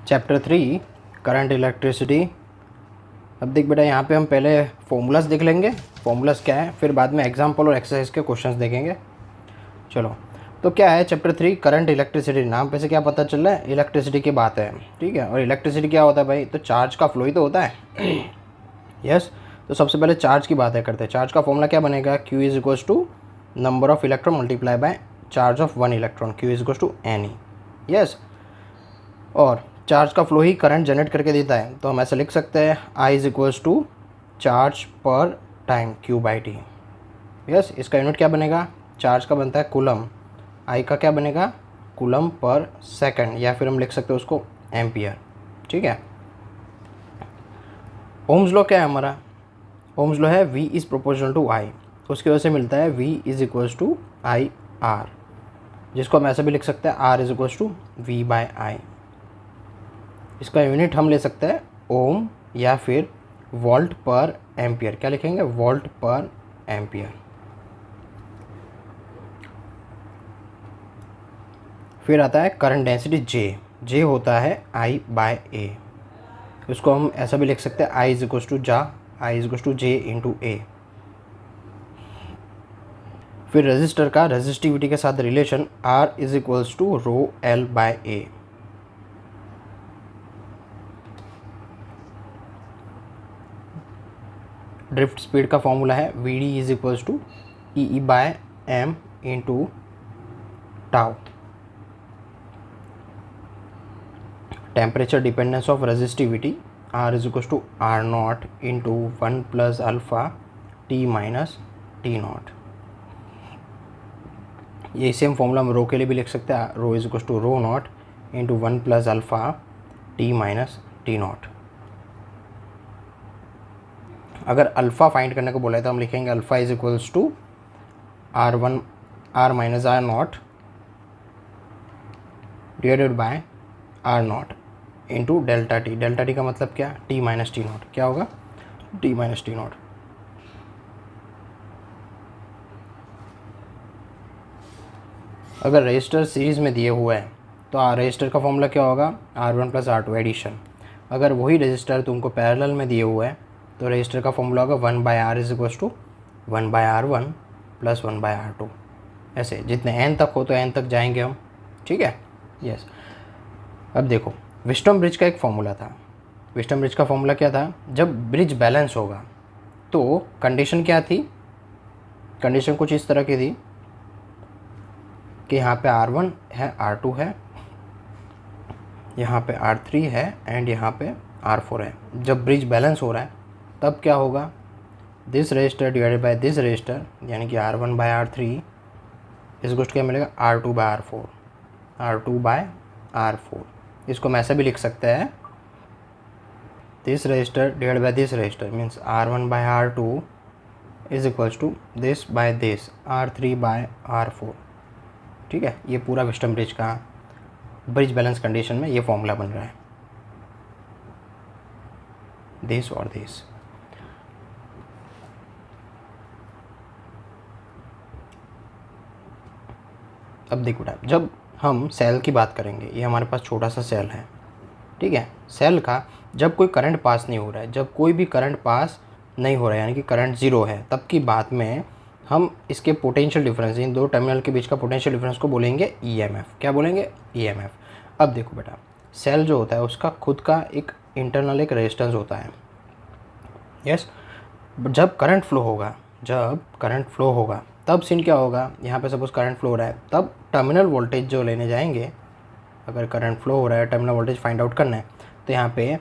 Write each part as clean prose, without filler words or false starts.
Chapter 3 current electricity. अब देख बेटा, यहाँ पे हम पहले फॉर्मूलाज देख लेंगे, फॉर्मूलाज क्या है, फिर बाद में एग्जाम्पल और एक्सरसाइज के क्वेश्चंस देखेंगे। चलो, तो क्या है चैप्टर 3 करंट इलेक्ट्रिसिटी। नाम पे से क्या पता चल रहा है, इलेक्ट्रिसिटी की बात है, ठीक है। और इलेक्ट्रिसिटी क्या होता है भाई, तो चार्ज का फ्लो ही तो होता है। यस, तो सबसे पहले चार्ज की बातें करते हैं। चार्ज का फॉर्मूला क्या बनेगा, Q is equals to number of electron multiply by charge of one electron, Q is equals to N. Yes, और चार्ज का फ्लो ही करंट जनरेट करके देता है, तो हम ऐसे लिख सकते हैं I is equals to charge per time Q/T। Yes, इसका यूनिट क्या बनेगा, चार्ज का बनता है कूलम, I का क्या बनेगा कूलम पर सेकंड, या फिर हम लिख सकते हैं उसको एम्पियर, ठीक है। ओम्स लॉ क्या है हमारा, ओम्स लॉ है V is proportional to I, उसकी वजह से मिलता है V is equals to IR, जिसको हम ऐसे भी लिख सकते हैं R is equals to V/I। इसका यूनिट हम ले सकते हैं ओम या फिर वोल्ट पर एम्पियर। क्या लिखेंगे, वोल्ट पर एम्पियर। फिर आता है करंट डेंसिटी J होता है I/A, उसको हम ऐसा भी लिख सकते हैं I is equals to J into A। फिर रजिस्टर का रेजिस्टिविटी के साथ relation R is equals to ρL/A। Drift speed का फॉर्मूला है VD is equals to EE/m into tau. Temperature dependence of resistivity R is equals to R0 into 1 plus alpha T minus T0। ये same formula हम रो के लिए भी लिख सकते हैं, rho is equals to ρ0 into 1 plus alpha T minus T0। अगर alpha find करने को बोला है तो हम लिखेंगे alpha is equals to R minus R0 divided by R0 into delta T. Delta T का मतलब क्या, T माइनस T0। क्या होगा, T माइनस T0। अगर रजिस्टर सीरीज़ में दिए हुए हैं तो रजिस्टर का फॉर्मूला क्या होगा, R1 प्लस R2 एडिशन। अगर वही रजिस्टर तुमको पैरेलल में दिए हुए हैं तो रजिस्टर का फॉर्मूला होगा 1/R is equals to 1/R1 plus 1/R2। ऐसे जितने n तक हो तो n तक जाएंगे हम, ठीक है। यस, अब देखो विस्टम ब्रिज का एक फॉर्मूला था। विस्टम ब्रिज का फॉर्मूला क्या था, जब ब्रिज बैलेंस होगा तो कंडीशन क्या थी, कंडीशन कुछ इस तरह की थी कि यहाँ पे R1 है, R2 है, यहाँ पे R3 है एंड यहाँ पे R4 है। जब ब्रिज बैलेंस हो रहा है तब क्या होगा, this resistor divided by this register, यानी कि R1/R3 इसको क्या मिलेगा, R2/R4, R2/R4। इसको मैं ऐसे भी लिख सकते हैं, this resistor divided by this resistor means R1/R2 is equals to this by this R3/R4, ठीक है। ये पूरा विस्टम ब्रिज का ब्रिज बैलेंस कंडीशन में ये फॉर्मूला बन रहा है, दिस और दिस। अब देखो बेटा, जब हम सेल की बात करेंगे, ये हमारे पास छोटा सा सेल है, ठीक है। सेल का जब कोई करंट पास नहीं हो रहा है, जब कोई भी करंट पास नहीं हो रहा है यानी कि करंट ज़ीरो है, तब की बात में हम इसके पोटेंशियल डिफरेंस, इन दो टर्मिनल के बीच का पोटेंशियल डिफरेंस को बोलेंगे EMF। क्या बोलेंगे, EMF। अब देखो बेटा, सेल जो होता है उसका खुद का एक इंटरनल एक रेजिस्टेंस होता है। यस, जब करंट फ्लो होगा तब सीन क्या होगा, यहाँ पे सपोज करंट फ्लो हो रहा है, तब टर्मिनल वोल्टेज जो लेने जाएंगे, अगर करंट फ्लो हो रहा है टर्मिनल वोल्टेज फाइंड आउट करना है, तो यहाँ पे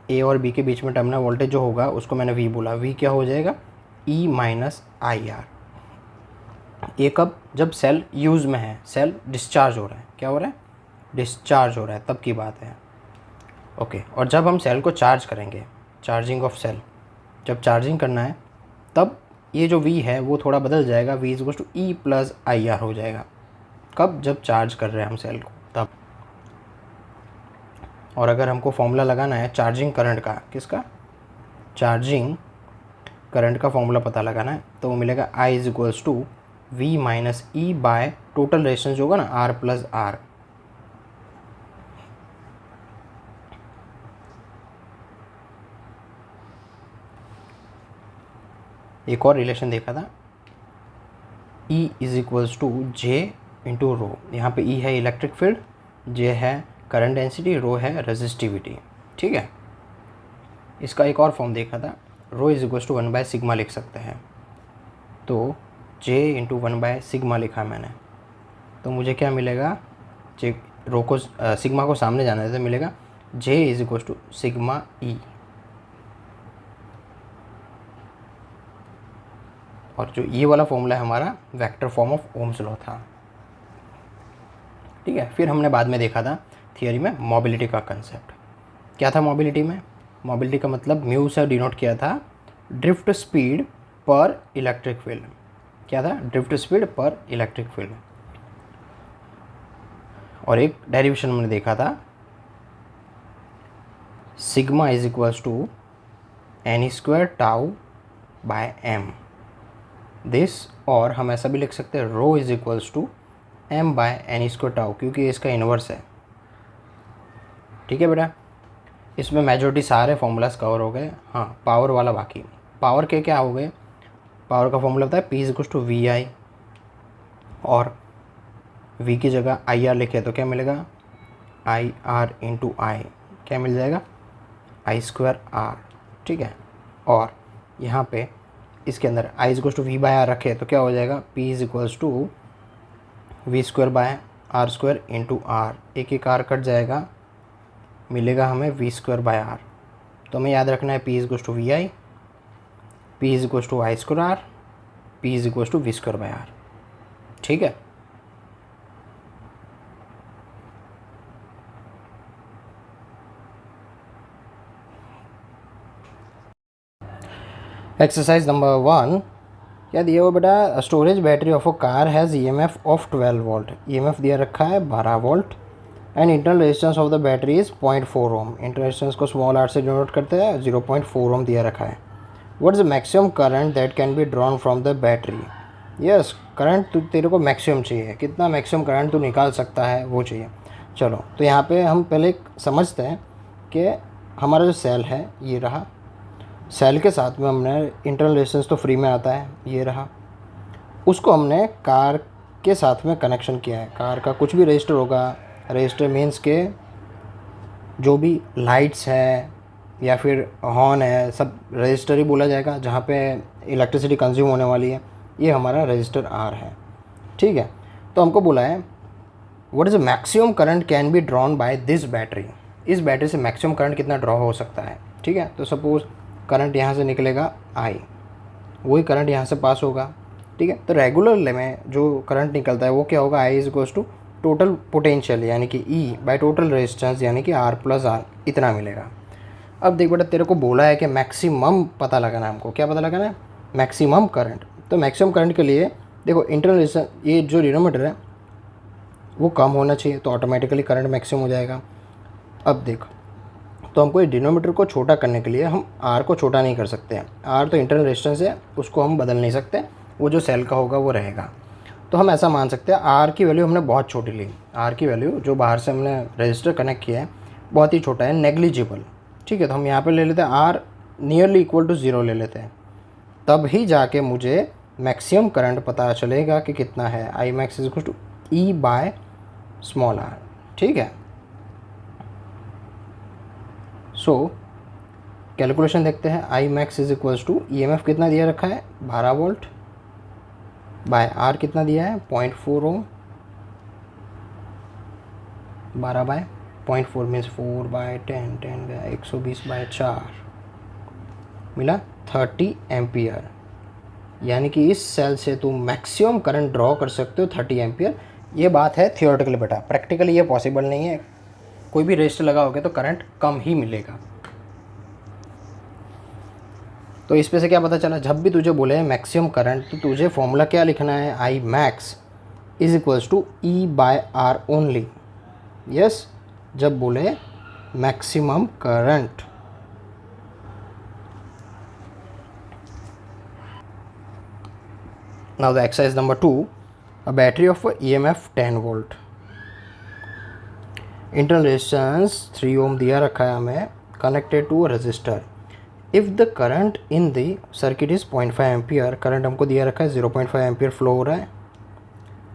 A और B के बीच में टर्मिनल वोल्टेज जो होगा उसको मैंने V बोला, V क्या हो जाएगा, E माइनस IR। ये कब, जब सेल यूज़ में है, सेल डिस्चार्ज हो रहा है, क्या हो रहा है, डिस्चार्ज हो रहा है, तब की बात है, ओके। और जब हम सेल को चार्ज करेंगे, चार्जिंग ऑफ सेल, जब चार्जिंग करना है तब ये जो V है वो थोड़ा बदल जाएगा, V is equal to E plus IR हो जाएगा। कब, जब चार्ज कर रहे हैं हम सेल को तब। और अगर हमको फॉर्मूला लगाना है चार्जिंग करंट का, किसका, चार्जिंग करंट का फॉर्मूला पता लगाना है, तो वो मिलेगा I is equals to V minus E by total resistance होगा ना R प्लस R। एक और रिलेशन देखा था, E is equals to J into rho. यहाँ पे E है इलेक्ट्रिक फील्ड, जे है करंट डेंसिटी, रो है रेजिस्टिविटी। ठीक है, इसका एक और फॉर्म देखा था, रो इज इक्वल्स टू 1/सिग्मा लिख सकते हैं। तो जे इंटू 1/सिग्मा लिखा मैंने, तो मुझे क्या मिलेगा, जे रो को सिग्मा को सामने जाने से मिलेगा J is equals to sigma E. और जो ये वाला फॉर्मूला है हमारा vector form of ohm's law था। ठीक है, फिर हमने बाद में देखा था थियरी में मोबिलिटी का कंसेप्ट। क्या था मोबिलिटी में, मोबिलिटी का मतलब म्यू से डिनोट किया था ड्रिफ्ट स्पीड पर इलेक्ट्रिक फील्ड। क्या था, ड्रिफ्ट स्पीड पर इलेक्ट्रिक फील्ड। और एक डेरिवेशन हमने देखा था sigma is equals to N square tau by M this, और हम ऐसा भी लिख सकते हैं rho is equals to M by N square tau, क्योंकि इसका इन्वर्स है। ठीक है बेटा, इसमें मेजॉरिटी सारे फॉर्मूलाज कवर हो गए। हाँ, पावर वाला बाकी। पावर के क्या हो गए, पावर का फॉर्मूला होता है P is equals to V I, और v की जगह आई आर लिखे तो क्या मिलेगा, आई आर इंटू आई, क्या मिल जाएगा, आई स्क्वायर आर। ठीक है, और यहाँ पे इसके अंदर I is equals to V by R रखे तो क्या हो जाएगा, P is equals to V square by R square into R. एक आर कट जाएगा, मिलेगा हमें वी स्क्वायर बाय आर। तो हमें याद रखना है P is equals to V I, P is equals to I square R, P is equals to V square by R. ठीक है, एक्सरसाइज नंबर 1 क्या दिया हुआ बेटा, storage battery of a car has EMF of 12 volt. EMF दिया रखा है 12 volt and internal resistance of the battery is 0.4 ohm. Internal resistance को स्मॉल आर से डिनोट करते हैं, 0.4 ओम दिया रखा है। What is the maximum current that can be drawn from the battery. Yes, current तेरे को मैक्सिमम चाहिए, कितना मैक्सिमम करंट तू निकाल सकता है वो चाहिए। चलो, तो यहाँ पे हम पहले समझते हैं कि हमारा जो सेल है ये रहा, सेल के साथ में हमने इंटरनल रेजिस्टेंस तो फ्री में आता है, ये रहा, उसको हमने कार के साथ में कनेक्शन किया है। कार का कुछ भी रजिस्टर होगा, रजिस्टर मीन्स के जो भी लाइट्स है या फिर हॉर्न है, सब रजिस्टर ही बोला जाएगा, जहाँ पे इलेक्ट्रिसिटी कंज्यूम होने वाली है, ये हमारा रजिस्टर आर है। ठीक है, तो हमको बोला है what is the maximum current can be drawn by this battery. इस बैटरी से मैक्सिमम करंट कितना ड्रॉ हो सकता है। ठीक है, तो सपोज़ करंट यहाँ से निकलेगा आई, वही करंट यहाँ से पास होगा। ठीक है, तो रेगुलर में जो करंट निकलता है वो क्या होगा, I is equals to total potential यानी कि ई बाय टोटल रेजिस्टेंस यानी कि आर प्लस आर, इतना मिलेगा। अब देख बेटा, तेरे को बोला है कि मैक्सिमम पता लगाना है हमको। क्या पता लगाना है, मैक्सिमम करंट। तो मैक्सिमम करंट के लिए देखो इंटरनल रेजिस्टेंस, ये जो डिनोमीटर है वो कम होना चाहिए, तो ऑटोमेटिकली करंट मैक्सिमम हो जाएगा। अब देखो, तो हमको ये डिनोमीटर को छोटा करने के लिए हम आर को छोटा नहीं कर सकते हैं। आर तो इंटरनल रेजिस्टेंस है, उसको हम बदल नहीं सकते, वो जो सेल का होगा वो रहेगा। तो हम ऐसा मान सकते हैं आर की वैल्यू हमने बहुत छोटी ली। आर की वैल्यू जो बाहर से हमने रजिस्टर कनेक्ट किया है बहुत ही छोटा है, नेग्लिजिबल। ठीक है, तो हम यहाँ पे ले लेते हैं आर नियरली इक्वल टू 0 ले लेते हैं, तब ही जाके मुझे मैक्सिमम करंट पता चलेगा कि कितना है। I max is equal to E by small R. ठीक है, सो कैलकुलेशन देखते हैं। I max is equals to E M F कितना दिया रखा है 12 वोल्ट बाय आर कितना दिया है 0.4 ओम। 12 बाय 0.4 मीन्स 4 बाय 10, 10 गया 120 बाय 4 मिला 30 एम्पियर। यानी कि इस सेल से तुम मैक्सिमम करंट ड्रॉ कर सकते हो 30 एम्पियर। ये बात है थियोरेटिकली बेटा, प्रैक्टिकली ये पॉसिबल नहीं है। कोई भी रजिस्टर लगाओगे तो करंट कम ही मिलेगा। तो इस पे से क्या पता चला, जब भी तुझे बोले मैक्सिमम करंट तो तुझे फॉर्मूला क्या लिखना है, I max is equals to E by R only. Yes, जब बोले maximum current. Now the exercise number 2, a battery of EMF 10 volt, internal resistance 3 ohm दिया रखा है हमें, connected to resistor. If the current in the circuit is 0.5 ampere, current हमको दिया रखा है 0.5 एम्पियर फ्लो हो रहा है,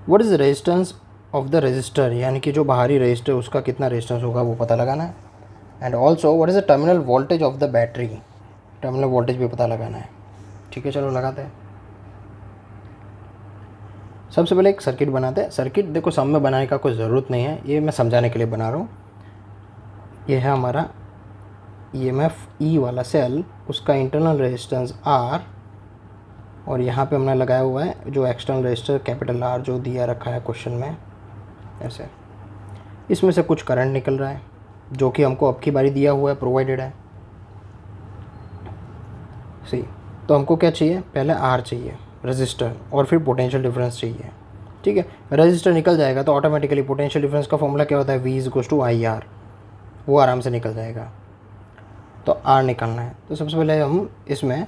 what is resistance of the register, यानी कि जो बाहरी रजिस्टर उसका कितना रेजिस्टेंस होगा वो पता लगाना है। And also what is the terminal voltage of the battery, terminal voltage भी पता लगाना है। ठीक है, चलो लगाते हैं। सबसे पहले एक सर्किट बनाते हैं। सर्किट देखो सम में बनाने का कोई ज़रूरत नहीं है, ये मैं समझाने के लिए बना रहा हूँ। ये है हमारा EMF E वाला सेल, उसका इंटरनल रेजिस्टेंस R, और यहाँ पे हमने लगाया हुआ है जो एक्सटर्नल रेजिस्टर कैपिटल R जो दिया रखा है क्वेश्चन में ऐसे। इसमें से कुछ करंट निकल रहा है जो कि हमको अब की बारी दिया हुआ है, प्रोवाइडेड है। सी तो हमको क्या चाहिए, पहले R चाहिए रजिस्टर, और फिर पोटेंशियल डिफरेंस चाहिए। ठीक है, रजिस्टर निकल जाएगा तो ऑटोमेटिकली पोटेंशियल डिफरेंस का फॉर्मूला क्या होता है, V=IR, वो आराम से निकल जाएगा। तो R निकालना है, तो सबसे पहले हम इसमें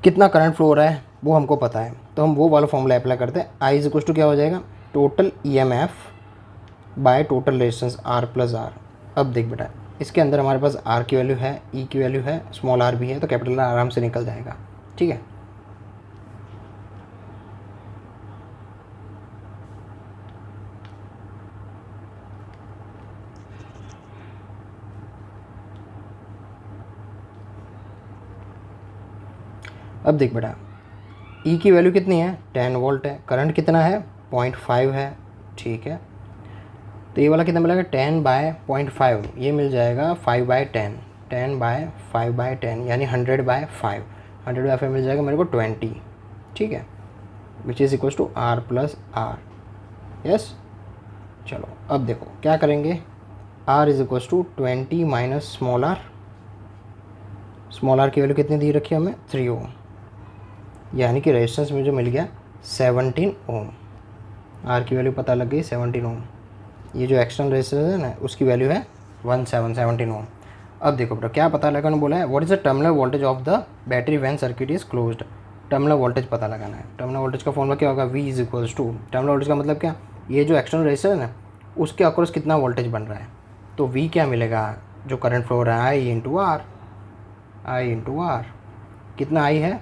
कितना करंट फ्लो हो रहा है वो हमको पता है, तो हम वो वाला फॉर्मूला अप्लाई करते हैं। I क्या हो जाएगा, total EMF bye total resistance R+R। अब देख बेटा, इसके अंदर हमारे पास R की वैल्यू है, E की वैल्यू है, स्मॉल r भी है, तो कैपिटल R आराम से निकल जाएगा। ठीक है, अब देख बेटा, E की वैल्यू कितनी है, 10 वोल्ट है, करंट कितना है, 0.5 है। ठीक है, तो ये वाला कितना मिलेगा, 10/0.5, ये मिल जाएगा 5/10, 10/5/10 यानी 100/5, 100/5 मिल जाएगा मेरे को 20। ठीक है, which is equals to R+R। Yes, चलो अब देखो क्या करेंगे, R=20 minus small r, small r की वैल्यू कितनी दी रखी है हमें, 3 ओम, यानी कि रेजिस्टेंस में जो मिल गया 17 ओम। R की वैल्यू पता लग गई 17 ओम। ये जो एक्सटर्नल रेजिस्टेंस है ना उसकी वैल्यू है 17 ओम। अब देखो बेटा क्या पता लगाना बोला है, what is the terminal voltage of the battery when circuit is closed. Terminal voltage पता लगाना है। टर्मिनल वोल्टेज का फॉर्मूला क्या होगा, V=, टर्मिनल वोल्टेज का मतलब क्या, ये जो एक्सटर्नल रेजिस्टर है ना उसके अक्रॉस कितना वोल्टेज बन रहा है, तो V क्या मिलेगा, जो करंट फ्लो हो रहा है I × R। कितना I है,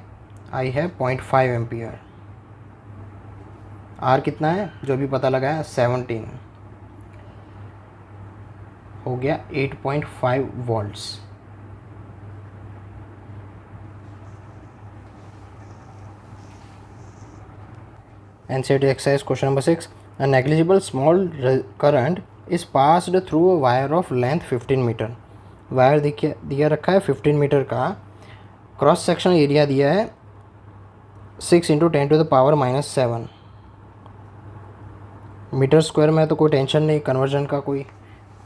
I है 0.5 एम्पियर, R कितना है जो भी पता लगाया 17, हो गया 8.5 volts. NCERT exercise question number 6, a negligible small current is passed through a wire of length 15 metre. Wire दिया रखा है 15 मीटर का, क्रॉस सेक्शन एरिया दिया है 6 × 10⁻⁻7 मीटर स्क्वायर में, तो कोई टेंशन नहीं, कन्वर्जन का कोई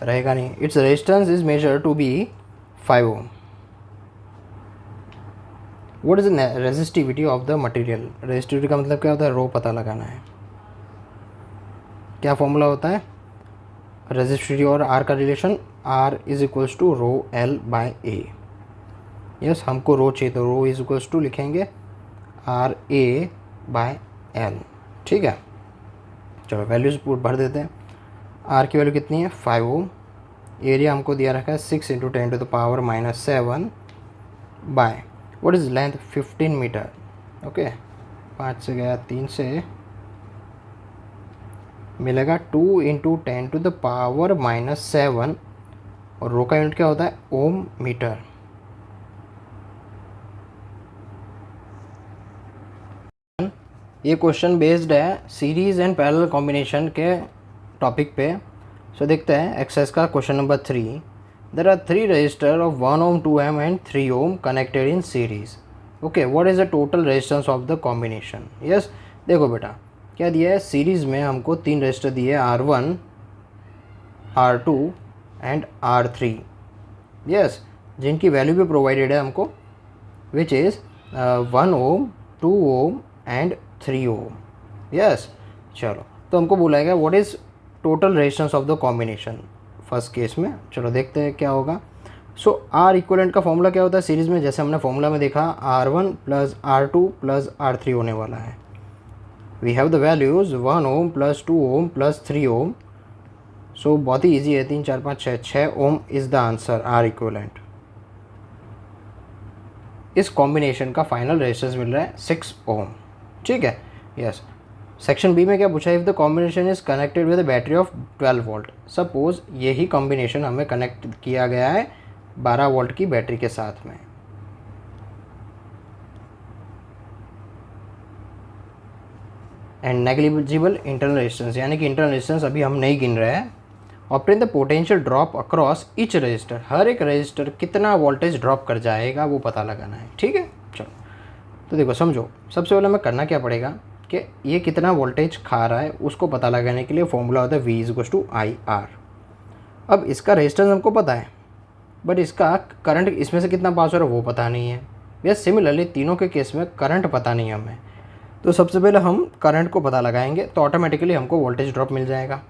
रहेगा नहीं। Its resistance is measure to be 5 ohm. What is the resistivity of the material, resistivity का मतलब क्या होता है, रो पता लगाना है। क्या फॉर्मूला होता है, रेजिस्टिविटी और R का रिलेशन, R=ρ L/A। यस, हमको रो चाहिए तो ρ लिखेंगे RA/L। ठीक है, चलो वैल्यूज भर देते हैं। R की वैल्यू कितनी है 5 ओम, एरिया हमको दिया रखा है 6 × 10⁻⁻7 by what is length 15 metre. Okay, 5 से गया 3 से, मिलेगा 2 × 10⁻⁻7, और रो का यूनिट क्या होता है, ओम मीटर। ये क्वेश्चन बेस्ड है सीरीज़ एंड पैरेलल कॉम्बिनेशन के टॉपिक पे। सो देखते हैं एक्सरसाइज का question number 3। There are 3 resistor of 1 ohm, 2 ohm and 3 ohm connected in series. Okay, what is the total resistance of the combination. Yes, देखो बेटा क्या दिया है, सीरीज़ में हमको 3 रजिस्टर दिए, R1, R2 and R3। Yes, जिनकी वैल्यू भी प्रोवाइडेड है हमको, which is 1 ohm, 2 ohm and 3 ohm. Yes, चलो तो हमको बुलाएगा what is total resistance of the combination first case में। चलो देखते हैं क्या होगा। सो R इक्वलेंट का फॉर्मूला क्या होता है सीरीज़ में, जैसे हमने फॉर्मूला में देखा R1 + R2 + R3 होने वाला है। We have the values 1 ohm + 2 ohm + 3 ohm. So बहुत ही ईजी है, 3 4 5 6 ohm is the answer R equivalent. इस कॉम्बिनेशन का फाइनल रेजिस्टेंस मिल रहा है 6 ओम। ठीक है, यस। सेक्शन बी में क्या पूछा है, if the combination is connected with battery of 12 volt. Suppose यही कॉम्बिनेशन हमें कनेक्ट किया गया है 12 वोल्ट की बैटरी के साथ में। एंड नेग्लिजिबल इंटरनल रेजिस्टेंस, यानी कि इंटरनल रेजिस्टेंस अभी हम नहीं गिन रहे हैं। Obtain the potential drop across each register, हर एक रजिस्टर कितना वोल्टेज ड्रॉप कर जाएगा वो पता लगाना है। ठीक है, चलो तो देखो समझो, सबसे पहले हमें करना क्या पड़ेगा कि ये कितना वोल्टेज खा रहा है उसको पता लगाने के लिए फॉर्मूला होता है V=IR। अब इसका रेजिस्टेंस हमको पता है, बट इसका करंट इसमें से कितना पास हो रहा है वो पता नहीं है। या सिमिलरली तीनों के केस में करंट पता नहीं है हमें, तो सबसे पहले हम करंट को पता लगाएंगे तो ऑटोमेटिकली हमको वोल्टेज ड्रॉप मिल जाएगा।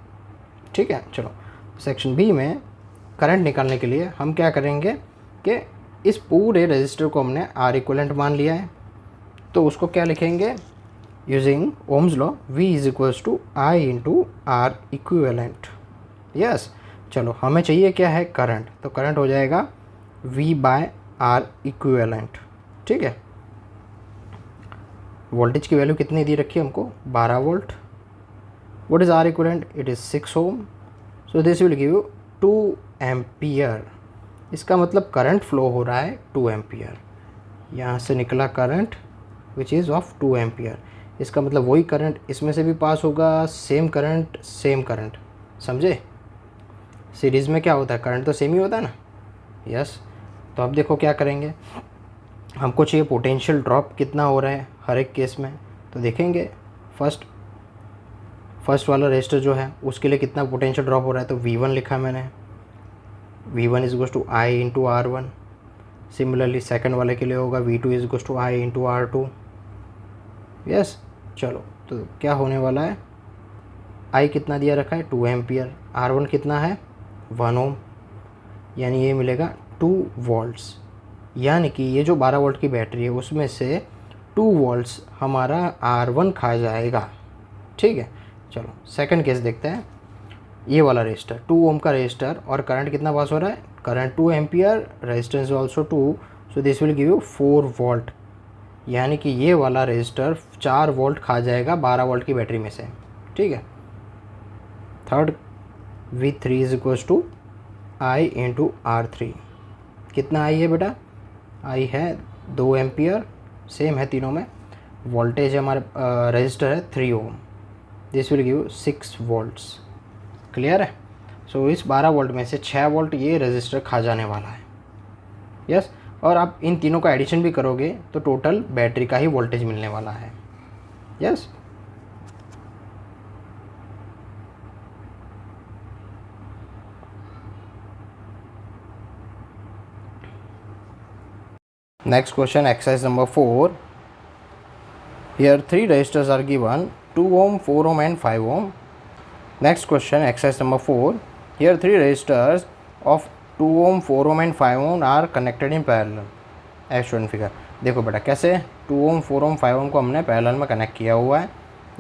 ठीक है, चलो सेक्शन बी में करंट निकालने के लिए हम क्या करेंगे कि इस पूरे रजिस्टर को हमने R इक्विवेलेंट मान लिया है, तो उसको क्या लिखेंगे, using Ohm's law V=I × R equivalent. Yes, चलो हमें चाहिए क्या है, करंट, तो करंट हो जाएगा V/R इक्विवेलेंट। ठीक है, वोल्टेज की वैल्यू कितनी दी रखी है हमको, 12 volt. What is R equivalent, it is 6 ohm. So this will give you 2 ampere. इसका मतलब करंट फ्लो हो रहा है 2 एम्पियर। यहाँ से निकला current which is of 2 ampere. इसका मतलब वही करंट इसमें से भी पास होगा, सेम करंट, समझे। सीरीज़ में क्या होता है, करंट तो सेम ही होता है ना। यस, तो अब देखो क्या करेंगे, हमको चाहिए पोटेंशियल ड्रॉप कितना हो रहा है हर एक केस में। तो देखेंगे फर्स्ट वाला रजिस्टर जो है उसके लिए कितना पोटेंशियल ड्रॉप हो रहा है, तो V1 लिखा मैंने, V1=I × R1। सिमिलरली सेकंड वाले के लिए होगा V2=I × R2। यस, चलो तो क्या होने वाला है, I कितना दिया रखा है 2 एम्पियर, R1 कितना है 1 ओम, यानी ये मिलेगा 2 वोल्ट्स। यानी कि ये जो 12 वोल्ट की बैटरी है उसमें से 2 वोल्ट्स हमारा R1 खा जाएगा। ठीक है, चलो सेकंड केस देखते हैं। ये वाला रजिस्टर 2 ओम का रजिस्टर और करंट कितना पास हो रहा है, current 2 ampere, resistance also 2, so this will give you 4 volt. यानी कि ये वाला रजिस्टर 4 वोल्ट खा जाएगा 12 वोल्ट की बैटरी में से। ठीक है, थर्ड V3=I × R3। कितना आई है बेटा, आई है 2 एम्पियर, सेम है तीनों में। वोल्टेज है हमारे रजिस्टर है 3 ohm, this will give 6 volts. Clear है। सो इस 12 वोल्ट में से 6 वोल्ट ये रजिस्टर खा जाने वाला है। यस, और आप इन तीनों का एडिशन भी करोगे तो टोटल बैटरी का ही वोल्टेज मिलने वाला है। Yes, next question, exercise number 4. Here 3 resistors are given, 2 ohm, 4 ohm and 5 ohm. Next question, exercise number 4. Here 3 resistors of 2 ohm, 4 ohm and 5 ohm are connected in parallel as shown figure. देखो बेटा कैसे 2 ohm, 4 ohm, 5 ohm को हमने parallel में connect किया हुआ है।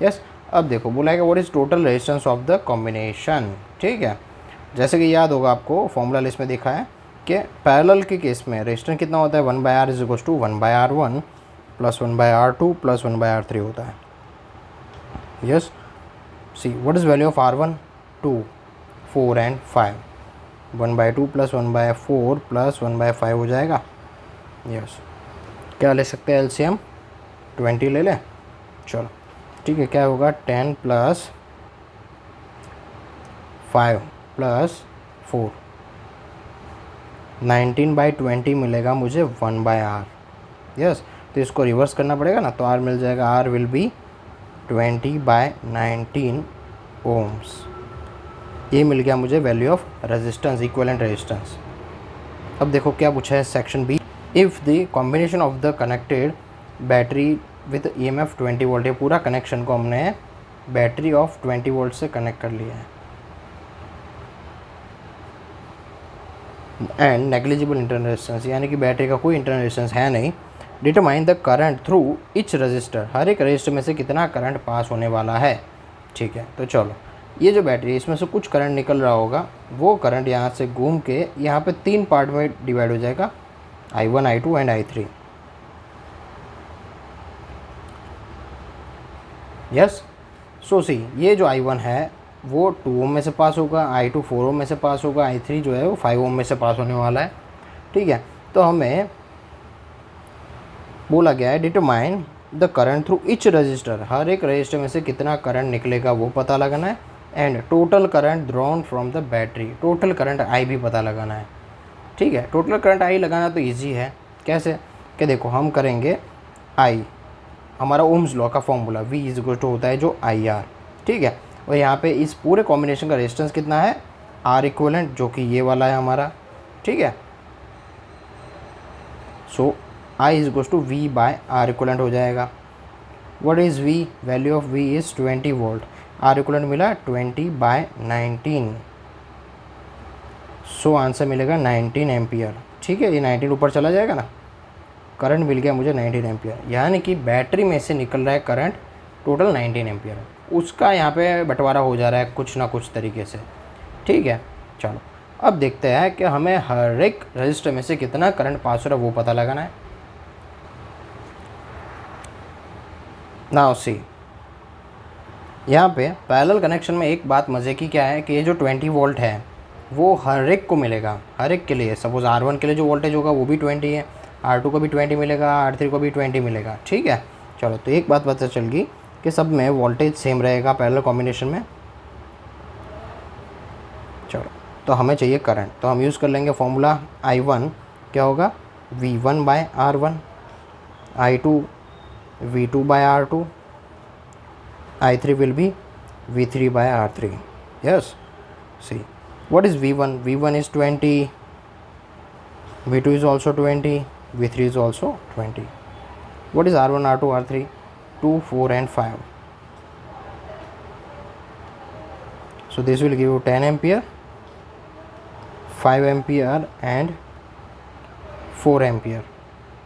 Yes, अब देखो बोला है कि what is total resistance of the combination. ठीक है, जैसे कि याद होगा आपको फॉर्मूला लिस्ट में देखा है कि पैरेलल के केस में रेजिस्टेंस कितना होता है, 1/R = 1/R1 + 1/R2 + 1/R3 होता है। Yes, see what is value of R1, 2, 4 and 5, 1/2 + 1/4 + 1/5 हो जाएगा। यस, क्या ले सकते हैं LCM, 20 ले लें। चलो ठीक है, क्या होगा 10 + 5 + 4, 19/20 मिलेगा मुझे 1/R। यस, तो इसको रिवर्स करना पड़ेगा ना, तो R मिल जाएगा, R विल बी 20/19 ओम्स। ये मिल गया मुझे value of resistance, equivalent resistance. अब देखो क्या पूछा है section B, if the combination of the connected battery with EMF 20 volt, ये पूरा कनेक्शन को हमने बैटरी ऑफ 20 वोल्ट से कनेक्ट कर लिया है, एंड नेग्लिजिबल इंटरनल रेजिस्टेंस, यानी कि बैटरी का कोई इंटरनल रेजिस्टेंस है नहीं। Determine the current through each register, हर एक रजिस्टर में से कितना करंट पास होने वाला है। ठीक है, तो चलो ये जो बैटरी है इसमें से कुछ करंट निकल रहा होगा, वो करंट यहाँ से घूम के यहाँ पे 3 पार्ट में डिवाइड हो जाएगा, I1, I2 and I3। Yes. सो सी ये जो I1 है वो 2 ओम में से पास होगा, I2 4 ओम में से पास होगा, I3 जो है वो 5 ओम में से पास होने वाला है। ठीक है, तो हमें बोला गया है determine the current through each register, हर एक रजिस्टर में से कितना करंट निकलेगा वो पता लगाना है। And total current drawn from the battery, total current I भी पता लगाना है। ठीक है, टोटल करंट आई लगाना तो ईजी है। कैसे कि देखो हम करेंगे आई, हमारा ओम्स लॉ का formula V is equal to होता है जो IR। ठीक है, और यहाँ पे इस पूरे कॉम्बिनेशन का रेजिस्टेंस कितना है R इक्वलेंट, जो कि ये वाला है हमारा। ठीक है, so I is equal to V by R equivalent हो जाएगा। What is V? Value of V is 20 volt. R equivalent मिला 20/19, सो आंसर मिलेगा 19 एम्पियर। ठीक है, ये 19 ऊपर चला जाएगा ना, करंट मिल गया मुझे 19 एम्पियर, यानी कि बैटरी में से निकल रहा है करंट टोटल 19 एम्पियर, उसका यहाँ पे बंटवारा हो जा रहा है कुछ ना कुछ तरीके से। ठीक है, चलो अब देखते हैं कि हमें हर एक रजिस्टर में से कितना करंट पास हो रहा है वो पता लगाना है। नाउ सी, यहाँ पे पैरेलल कनेक्शन में एक बात मज़े की क्या है कि ये जो 20 वोल्ट है वो हर एक को मिलेगा, हर एक के लिए। सपोज़ R1 के लिए जो वोल्टेज होगा वो भी 20 है, R2 को भी 20 मिलेगा, R3 को भी 20 मिलेगा। ठीक है, चलो तो एक बात पता चल गई कि सब में वोल्टेज सेम रहेगा पैरेलल कॉम्बिनेशन में। चलो तो हमें चाहिए करंट, तो हम यूज़ कर लेंगे फॉर्मूला I1 क्या होगा V1/R1, I2 V2/R2, I3 will be V3/R3. Yes, see what is V1? V1 is 20, V2 is also 20, V3 is also 20. What is R1, R2, R3? 2, 4 and 5. So this will give you 10 ampere, 5 ampere and 4 ampere.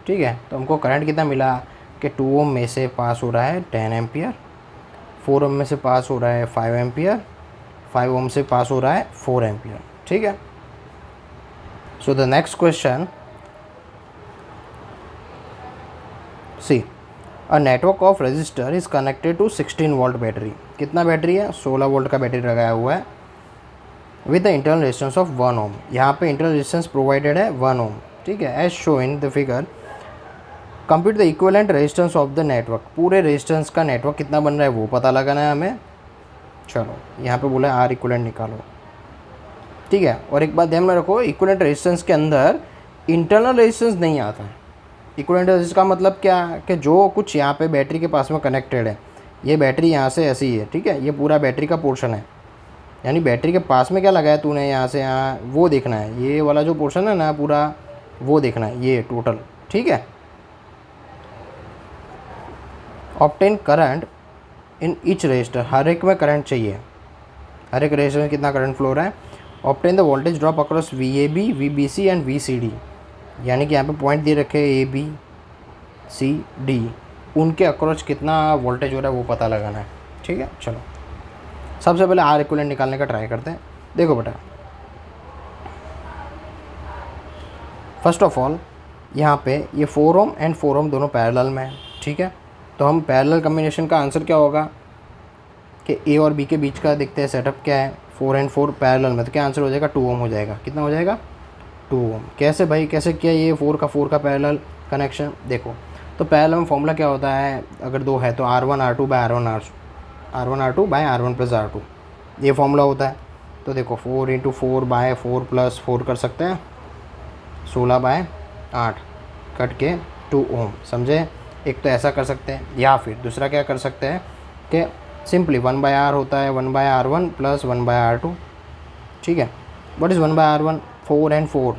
ठीक है, तो हमको current कितना मिला कि 2 ओम में से पास हो रहा है 10 एम्पियर, 4 ओम में से पास हो रहा है 5 एम्पियर, 5 ओम से पास हो रहा है 4 एम्पियर। ठीक है, so the next question, see a network of resistor is connected to 16 volt battery. कितना बैटरी है? 16 वोल्ट का बैटरी लगाया हुआ है with the internal resistance of 1 ohm. यहाँ पे इंटरनल रेजिस्टेंस प्रोवाइडेड है 1 ओम। ठीक है, as show in the figure, compute the equivalent resistance of the network. पूरे रेजिस्टेंस का नेटवर्क कितना बन रहा है वो पता लगाना है हमें। चलो यहाँ पे बोला है R इक्विवेलेंट निकालो। ठीक है, और एक बात ध्यान में रखो, इक्विवेलेंट रेजिस्टेंस के अंदर इंटरनल रेजिस्टेंस नहीं आता है। इक्विवेलेंट रेजिस्टेंस का मतलब क्या कि जो कुछ यहाँ पे बैटरी के पास में कनेक्टेड है, ये बैटरी यहाँ से ऐसी ही है। ठीक है, ये पूरा बैटरी का पोर्शन है, यानी बैटरी के पास में क्या लगाया तूने यहाँ से यहाँ, वो देखना है। ये वाला जो पोर्शन है ना पूरा, वो देखना है ये टोटल। ठीक है, obtain current in each register, हर एक में करंट चाहिए, हर एक रजिस्टर में कितना करंट फ्लो रहा है। Obtain the voltage drop across VAB, VBC and VCD, यानी कि यहाँ पे पॉइंट दे रखे AB, CD, उनके अक्रॉस कितना वोल्टेज हो रहा है वो पता लगाना है। ठीक है, चलो सबसे पहले R इक्विवेलेंट निकालने का ट्राई करते हैं। देखो बेटा, फर्स्ट ऑफ ऑल यहाँ पे ये 4 ओम एंड 4 ओम दोनों पैरेलल में है। ठीक है, तो हम पैरेलल कॉम्बिनेशन का आंसर क्या होगा कि A और B के बीच का देखते हैं सेटअप क्या है। 4 एंड 4 पैरेलल में, तो क्या आंसर हो जाएगा 2 ओम हो जाएगा। कितना हो जाएगा 2 ओम। कैसे भाई, कैसे किया ये 4 का पैरेलल कनेक्शन? देखो तो पैरेलल में फॉर्मूला क्या होता है, अगर दो है तो R1 R2 bye R1 plus R2, ये फॉर्मूला होता है। तो देखो 4 × 4 बाय 4 प्लस 4 कर सकते हैं, 16/8 कट के 2 ओम। समझे? एक तो ऐसा कर सकते हैं, या फिर दूसरा क्या कर सकते हैं कि सिंपली 1/R होता है 1/R1 प्लस 1/R2। ठीक है, what is 1/R1? 4 and 4,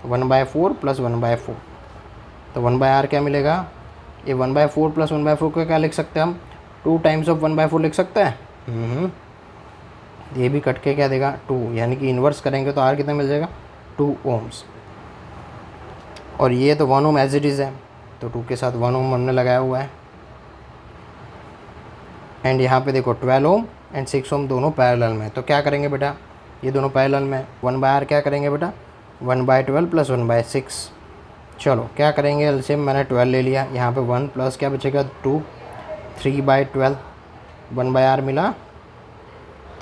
1/4 plus 1/4, तो 1/R क्या मिलेगा? ये 1/4 प्लस 1/4 को क्या लिख सकते हैं हम? 2 टाइम्स ऑफ 1/4 लिख सकते हैं। ये भी कट के क्या देगा 2, यानी कि इन्वर्स करेंगे तो R कितना मिल जाएगा 2 ओम्स। और ये तो 1 ओम एज इट इज़ है, तो 2 के साथ 1 ओम हमने लगाया हुआ है। एंड यहाँ पे देखो 12 ओम एंड 6 ओम दोनों पैरेलल में, तो क्या करेंगे बेटा, ये दोनों पैरेलल में 1/R क्या करेंगे बेटा 1/12 प्लस 1/6। चलो क्या करेंगे एलसीएम, मैंने 12 ले लिया, यहाँ पे 1 प्लस क्या बचेगा 2, 3/12 1/R मिला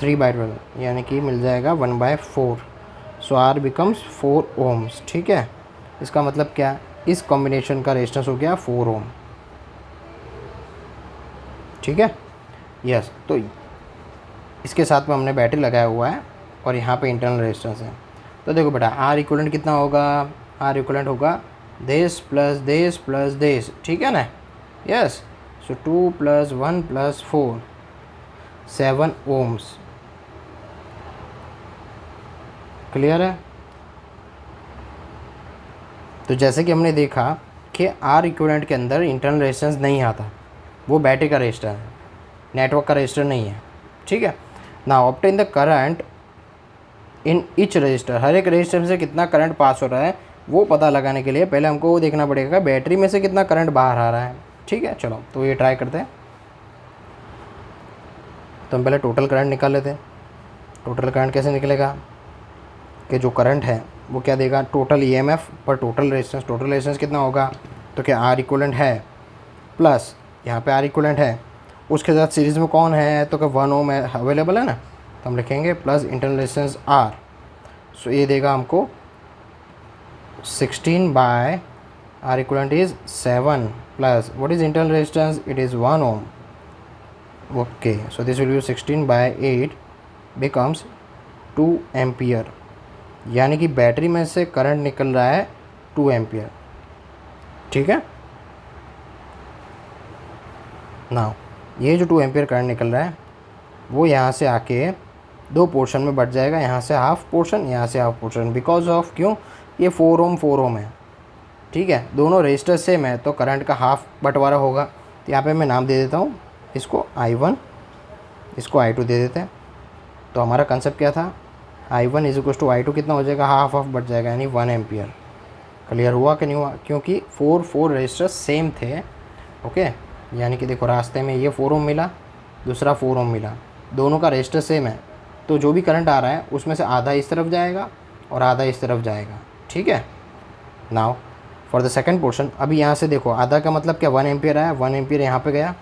3/12 यानी कि मिल जाएगा 1/4। सो R बिकम्स 4 ohms। ठीक है, इसका मतलब क्या, इस कॉम्बिनेशन का रेजिस्टेंस हो गया 4 ohm। ठीक है, यस। तो इसके साथ में हमने बैटरी लगाया हुआ है और यहाँ पे इंटरनल रेजिस्टेंस है। तो देखो बेटा, R इक्विवेलेंट कितना होगा, R इक्विवेलेंट होगा this plus this plus this. ठीक है ना, यस। सो 2 + 1 + 4 7 ohms। क्लियर है। तो जैसे कि हमने देखा कि R इक्विवेलेंट के अंदर इंटरनल रेजिस्टेंस नहीं आता, वो बैटरी का रेजिस्टर है, नेटवर्क का रेजिस्टर नहीं है। ठीक है, now obtain the current in each register. हर एक रजिस्टर से कितना करंट पास हो रहा है वो पता लगाने के लिए पहले हमको वो देखना पड़ेगा बैटरी में से कितना करंट बाहर आ रहा है। ठीक है, चलो तो ये ट्राई करते हैं। तो हम पहले टोटल करंट निकाल लेते हैं। टोटल करंट कैसे निकलेगा कि जो करंट है वो क्या देगा, टोटल ईएमएफ पर टोटल रेजिस्टेंस। टोटल रेजिस्टेंस कितना होगा, तो क्या R इक्विवेलेंट है प्लस यहाँ पे R इक्विवेलेंट है, उसके साथ सीरीज़ में कौन है, तो क्या 1 ohm है अवेलेबल है ना, तो हम लिखेंगे प्लस इंटरनल रेजिस्टेंस R। सो ये देगा हमको 16 R equivalent is 7 plus what is internal resistance, it is 1 ohm। Okay, so this will be 16/8 becomes 2 ampere. यानी कि बैटरी में से करंट निकल रहा है 2 एम्पियर। ठीक है, नाउ ये जो 2 एम्पियर करंट निकल रहा है वो यहाँ से आके दो पोर्शन में बढ़ जाएगा, यहाँ से हाफ पोर्शन, यहाँ से हाफ पोर्शन। बिकॉज ऑफ क्यों, ये 4 ohm है। ठीक है, दोनों रजिस्टर सेम है तो करंट का हाफ बंटवारा होगा। तो यहाँ पे मैं नाम दे देता हूँ, इसको I1, इसको I2 दे देते हैं। तो हमारा कंसेप्ट क्या था, I1 = I2 कितना हो जाएगा, हाफ हाफ बढ़ जाएगा यानी 1 एम्पियर। क्लियर हुआ कि नहीं हुआ, क्योंकि 4 रजिस्टर सेम थे। ओके, यानी कि देखो रास्ते में ये 4 ohm मिला, दूसरा 4 ohm मिला, दोनों का रजिस्टर सेम है, तो जो भी करंट आ रहा है उसमें से आधा इस तरफ जाएगा और आधा इस तरफ जाएगा। ठीक है, now for the second portion, अभी यहाँ से देखो आधा का मतलब क्या, 1 एम्पियर आया, 1 एम्पियर यहाँ पे गया,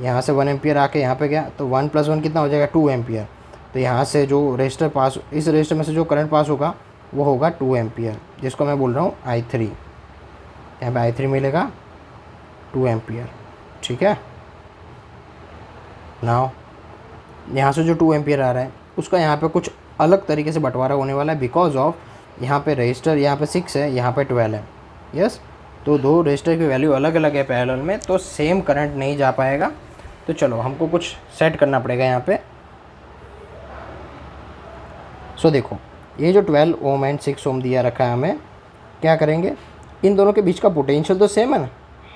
यहाँ से 1 एम्पियर आके यहाँ पे गया, तो 1 + 1 कितना हो जाएगा, 2 एम्पियर। तो यहाँ से जो रजिस्टर पास, इस रजिस्टर में से जो करंट पास होगा वो होगा 2 एम्पियर, जिसको मैं बोल रहा हूँ I3। यहाँ पे I3 मिलेगा 2 एम्पियर। ठीक है, नाउ यहाँ से जो 2 एम्पियर आ रहा है उसका यहाँ पे कुछ अलग तरीके से बंटवारा होने वाला है। बिकॉज ऑफ यहाँ पे रजिस्टर, यहाँ पे 6 है, यहाँ पे 12 है। यस, तो दो रजिस्टर की वैल्यू अलग अलग है पैरेलल में, तो सेम करंट नहीं जा पाएगा। तो चलो हमको कुछ सेट करना पड़ेगा यहाँ पे। सो देखो ये जो 12 ohm एंड 6 ohm दिया रखा है हमें, क्या करेंगे, इन दोनों के बीच का पोटेंशियल तो सेम है ना।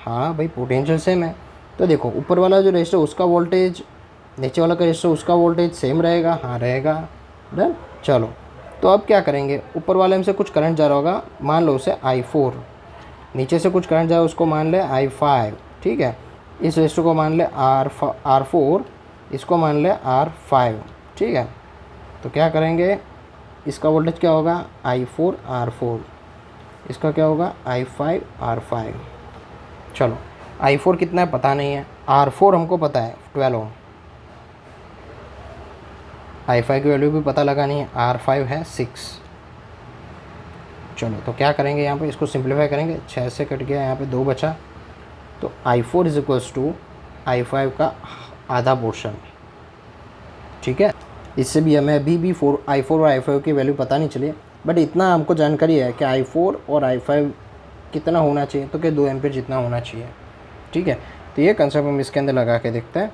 हाँ भाई, पोटेंशियल सेम है। तो देखो ऊपर वाला जो रजिस्टर उसका वोल्टेज, नीचे वाला का रजिस्टर उसका वोल्टेज सेम रहेगा। हाँ रहेगा, डन। चलो तो अब क्या करेंगे, ऊपर वाले में से कुछ करंट जा रहा होगा, मान लो उसे I4, नीचे से कुछ करंट जाए उसको मान ले I5। ठीक है, इस रजिस्टर को मान ले R4, इसको मान ले R5। ठीक है, तो क्या करेंगे, इसका वोल्टेज क्या होगा, I4 R4, इसका क्या होगा, I5 R5। चलो I4 कितना है पता नहीं है, R4 हमको पता है 12 ohm, I5 की वैल्यू भी पता लगानी है, R5 है 6। चलो तो क्या करेंगे, यहाँ पे इसको सिंप्लीफाई करेंगे, 6 से कट गया, यहाँ पे 2 बचा, तो I4 = I5 का आधा पोर्शन। ठीक है, इससे भी हमें अभी भी I4 और I5 की वैल्यू पता नहीं चली, बट इतना हमको जानकारी है कि I4 और I5 कितना होना चाहिए, तो क्या 2 एम्पियर जितना होना चाहिए। ठीक है, तो ये कंसेप्ट हम इसके अंदर लगा के देखते हैं।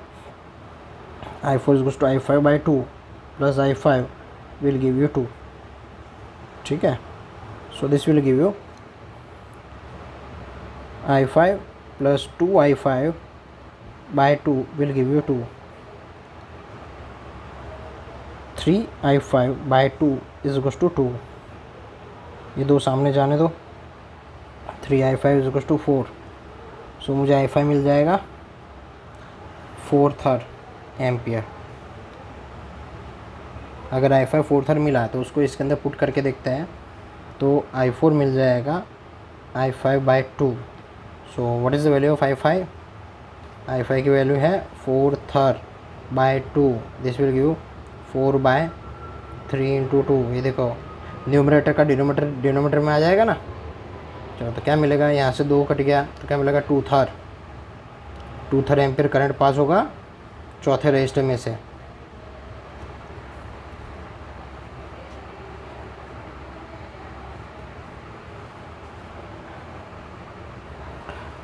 I4 = I5/2 plus I5 will give you 2। ठीक है, सो this will give you I5 plus 2I5/2 will give you 2। 3I5/2 = 2। ये दो सामने जाने दो, 3I5 = 4। सो मुझे I5 मिल जाएगा 4/3 एम्पियर। अगर I5 4/3 मिला तो उसको इसके अंदर पुट करके देखते हैं, तो I4 मिल जाएगा I5/2। So what is the value of I5? I5 की वैल्यू है 4/3 बाय 2, दिस विल गिव 4/3 × 2। ये देखो न्यूमरेटर का डिनोमीटर में आ जाएगा ना। चलो तो क्या मिलेगा, यहाँ से 2 कट गया तो क्या मिलेगा, 2 एम्पियर करंट पास होगा चौथे रजिस्टर में से।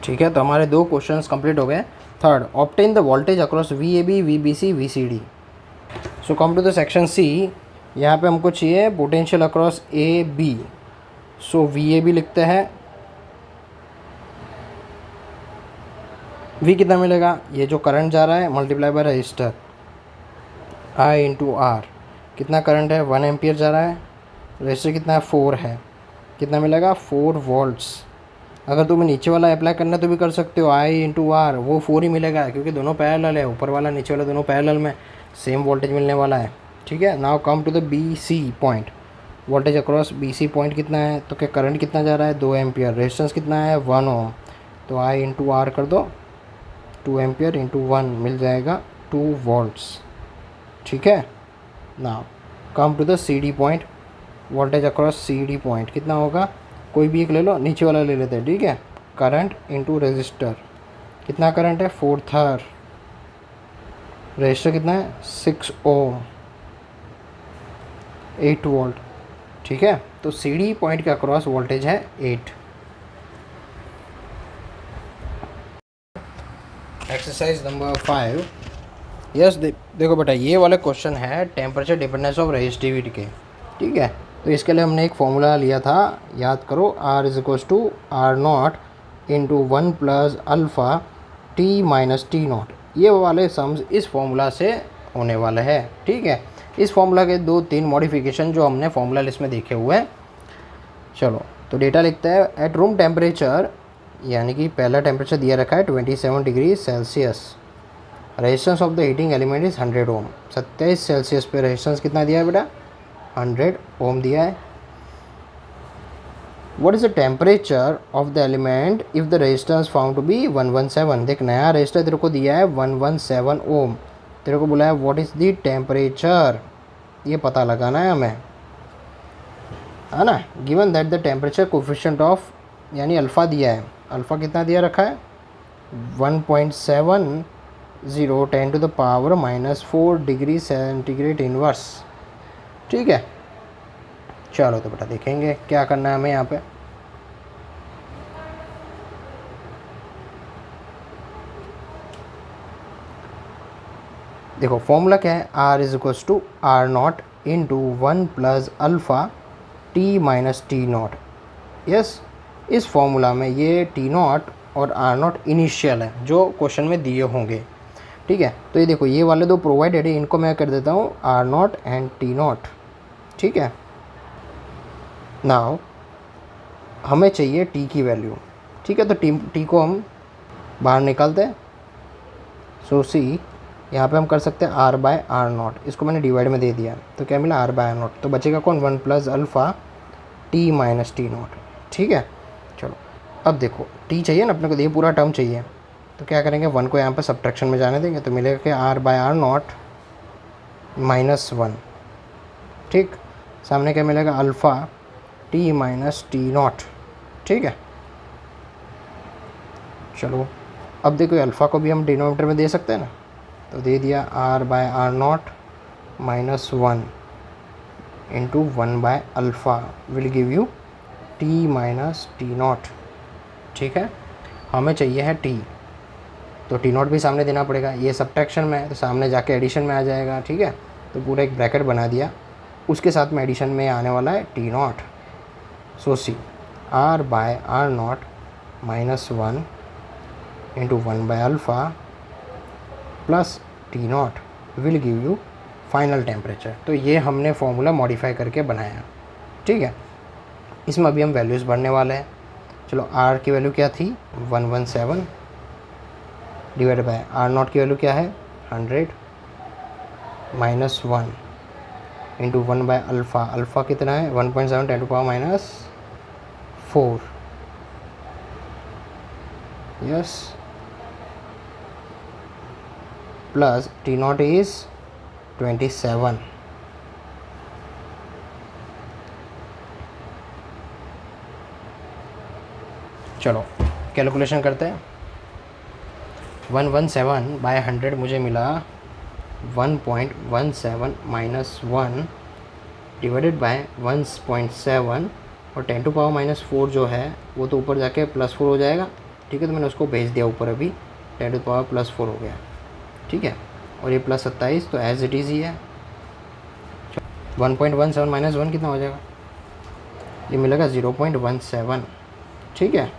ठीक है, तो हमारे 2 क्वेश्चंस कंप्लीट हो गए। Third, obtain the voltage across VAB, VBC, VCD। So come to the section C. यहाँ पे हमको चाहिए पोटेंशियल अक्रॉस AB। सो VAB लिखते हैं, V कितना मिलेगा, ये जो करंट जा रहा है multiply by register I × R। कितना करंट है, 1 एम्पियर जा रहा है, रजिस्टर कितना है, 4 है, कितना मिलेगा, 4 वोल्ट्स। अगर तुम्हें नीचे वाला अप्लाई करना तो भी कर सकते हो, I × R, वो 4 ही मिलेगा क्योंकि दोनों पैरेलल है, ऊपर वाला नीचे वाला दोनों पैरेलल में सेम वोल्टेज मिलने वाला है। ठीक है, now come to the BC point. Voltage across BC point कितना है, तो क्या करंट कितना जा रहा है, 2 एम्पियर, रेजिस्टेंस कितना है, 1 ओम। तो I × R कर दो, 2 एम्पियर × 1 मिल जाएगा 2 वोल्ट्स। ठीक है, now come to the CD point. Voltage across CD point कितना होगा, कोई भी एक ले लो, नीचे वाला ले लेते हैं। ठीक है, करंट × रेजिस्टर, कितना करंट है, 4 रेजिस्टर कितना है, 6 ओम, 8 वोल्ट। ठीक है, तो CD पॉइंट के अक्रॉस वोल्टेज है 8। Exercise number 5। यस, देखो बेटा, ये वाला क्वेश्चन है टेम्परेचर डिपेंडेंस ऑफ रेजिस्टिविटी के। ठीक है, तो इसके लिए हमने एक फॉर्मूला लिया था, याद करो, R = R0 × 1 + alpha T - T0। ये वाले सम्स इस फॉर्मूला से होने वाले हैं। ठीक है, इस फॉर्मूला के 2-3 मॉडिफिकेशन जो हमने फॉर्मूला लिस्ट में देखे हुए हैं। चलो तो डेटा लिखते हैं। एट रूम टेम्परेचर, यानी कि पहला टेम्परेचर दिया रखा है 27 degree Celsius. Resistance of the heating element is 100 ohm. 27 Celsius पे रेजिस्टेंस कितना दिया है बेटा, 100 ओम दिया है। What is the temperature of the element if the resistance found to be 117? देख, नया रेजिस्टर तेरे को दिया है 117 ओम, तेरे को बोला है व्हाट इज़ द टेम्परेचर, ये पता लगाना है हमें, है ना। Given that the temperature coefficient of, यानी अल्फ़ा दिया है, अल्फ़ा कितना दिया रखा है, 1.70 10⁻⁻⁴ डिग्री सेंटीग्रेड इनवर्स। ठीक है, चलो तो बेटा देखेंगे क्या करना है हमें यहाँ पे। देखो फॉर्मूला क्या है, R = R0 × 1 + alpha T - T0। Yes, इस फॉर्मूला में ये T0 और R0 इनिशियल है जो क्वेश्चन में दिए होंगे। ठीक है, तो ये देखो, ये वाले 2 प्रोवाइडेड है, इनको मैं कर देता हूँ R0 एंड T0। ठीक है, नाउ हमें चाहिए T की वैल्यू। ठीक है, तो T को हम बाहर निकालते हैं। सो सी, यहाँ पे हम कर सकते हैं R/R0, इसको मैंने डिवाइड में दे दिया, तो क्या मिला, R/R0। तो बचेगा कौन, 1 + अल्फ़ा T - T0। ठीक है, चलो अब देखो, T चाहिए ना अपने को, ये पूरा टर्म चाहिए, तो क्या करेंगे, 1 को यहाँ पर सब्ट्रैक्शन में जाने देंगे, तो मिलेगा कि R/R0 -1। ठीक, सामने क्या मिलेगा, अल्फ़ा T - T0। ठीक है, चलो अब देखो, अल्फ़ा को भी हम डिनोमिनेटर में दे सकते हैं ना, तो दे दिया R/R0 -1 × 1/अल्फ़ा will give you T - T0। ठीक है, हमें चाहिए है T, तो T0 भी सामने देना पड़ेगा, ये सब्ट्रैक्शन में है तो सामने जाके एडिशन में आ जाएगा। ठीक है, तो पूरा एक ब्रैकेट बना दिया, उसके साथ में एडिशन में आने वाला है T0। सो सी, R/R0 -1 × 1/अल्फ़ा प्लस T0 will give you final temperature. तो ये हमने फॉर्मूला मॉडिफाई करके बनाया। ठीक है, इसमें अभी हम वैल्यूज़ भरने वाले हैं। चलो, R की वैल्यू क्या थी, 117 डिवाइड बाय R0 की वैल्यू क्या है, 100 -1 × 1/अल्फ़ा। अल्फ़ा कितना है, 1.7 10⁻⁴। Yes, plus T not is 27। चलो कैलकुलेशन करते हैं। 117 बाय 100 मुझे मिला 1.17 माइनस 1 डिवाइडेड बाय 1.7 और 10 टू पावर माइनस 4 जो है वो तो ऊपर जाके +4 हो जाएगा। ठीक है, तो मैंने उसको भेज दिया ऊपर, अभी 10 टू पावर +4 हो गया। ठीक है, और ये +27 तो एज इट इज़ ही है। 1.17 माइनस 1 कितना हो जाएगा, ये मिलेगा 0.17। ठीक है,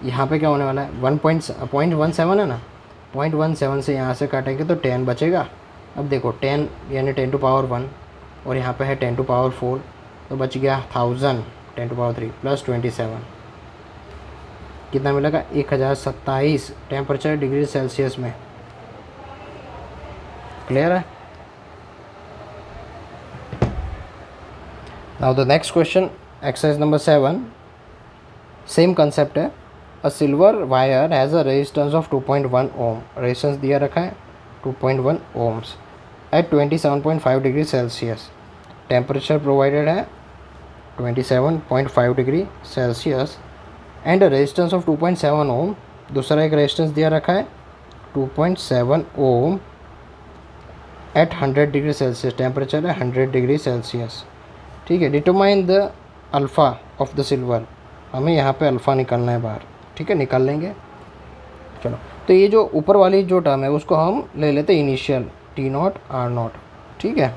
यहाँ पे क्या होने वाला है, 1.17 है ना, 0.17 से यहाँ से काटेंगे तो 10 बचेगा। अब देखो 10 यानी 10 टू पावर 1 और यहाँ पे है 10 टू पावर 4, तो बच गया 1000 10 टू पावर 3 प्लस 27 कितना मिलेगा, 1027 टेम्परेचर डिग्री सेल्सियस में। क्लियर है। Now the next question, exercise number 7, same concept है। A silver wire has a resistance of 2.1 ohm, resistance दिया रखा है 2.1 ohms at 27.5 degree Celsius. Temperature provided है 27.5 degree Celsius and resistance of 2.7 ohm. दूसरा एक resistance दिया रखा है 2.7 ohm at 100 degree Celsius. Temperature है 100 डिग्री सेल्सियस। ठीक है, determine the alpha of the silver. हमें यहाँ पे अल्फ़ा निकालना है बाहर। ठीक है, निकाल लेंगे। चलो, तो ये जो ऊपर वाली जो टर्म है उसको हम ले लेते हैं initial, T naught R naught. ठीक है,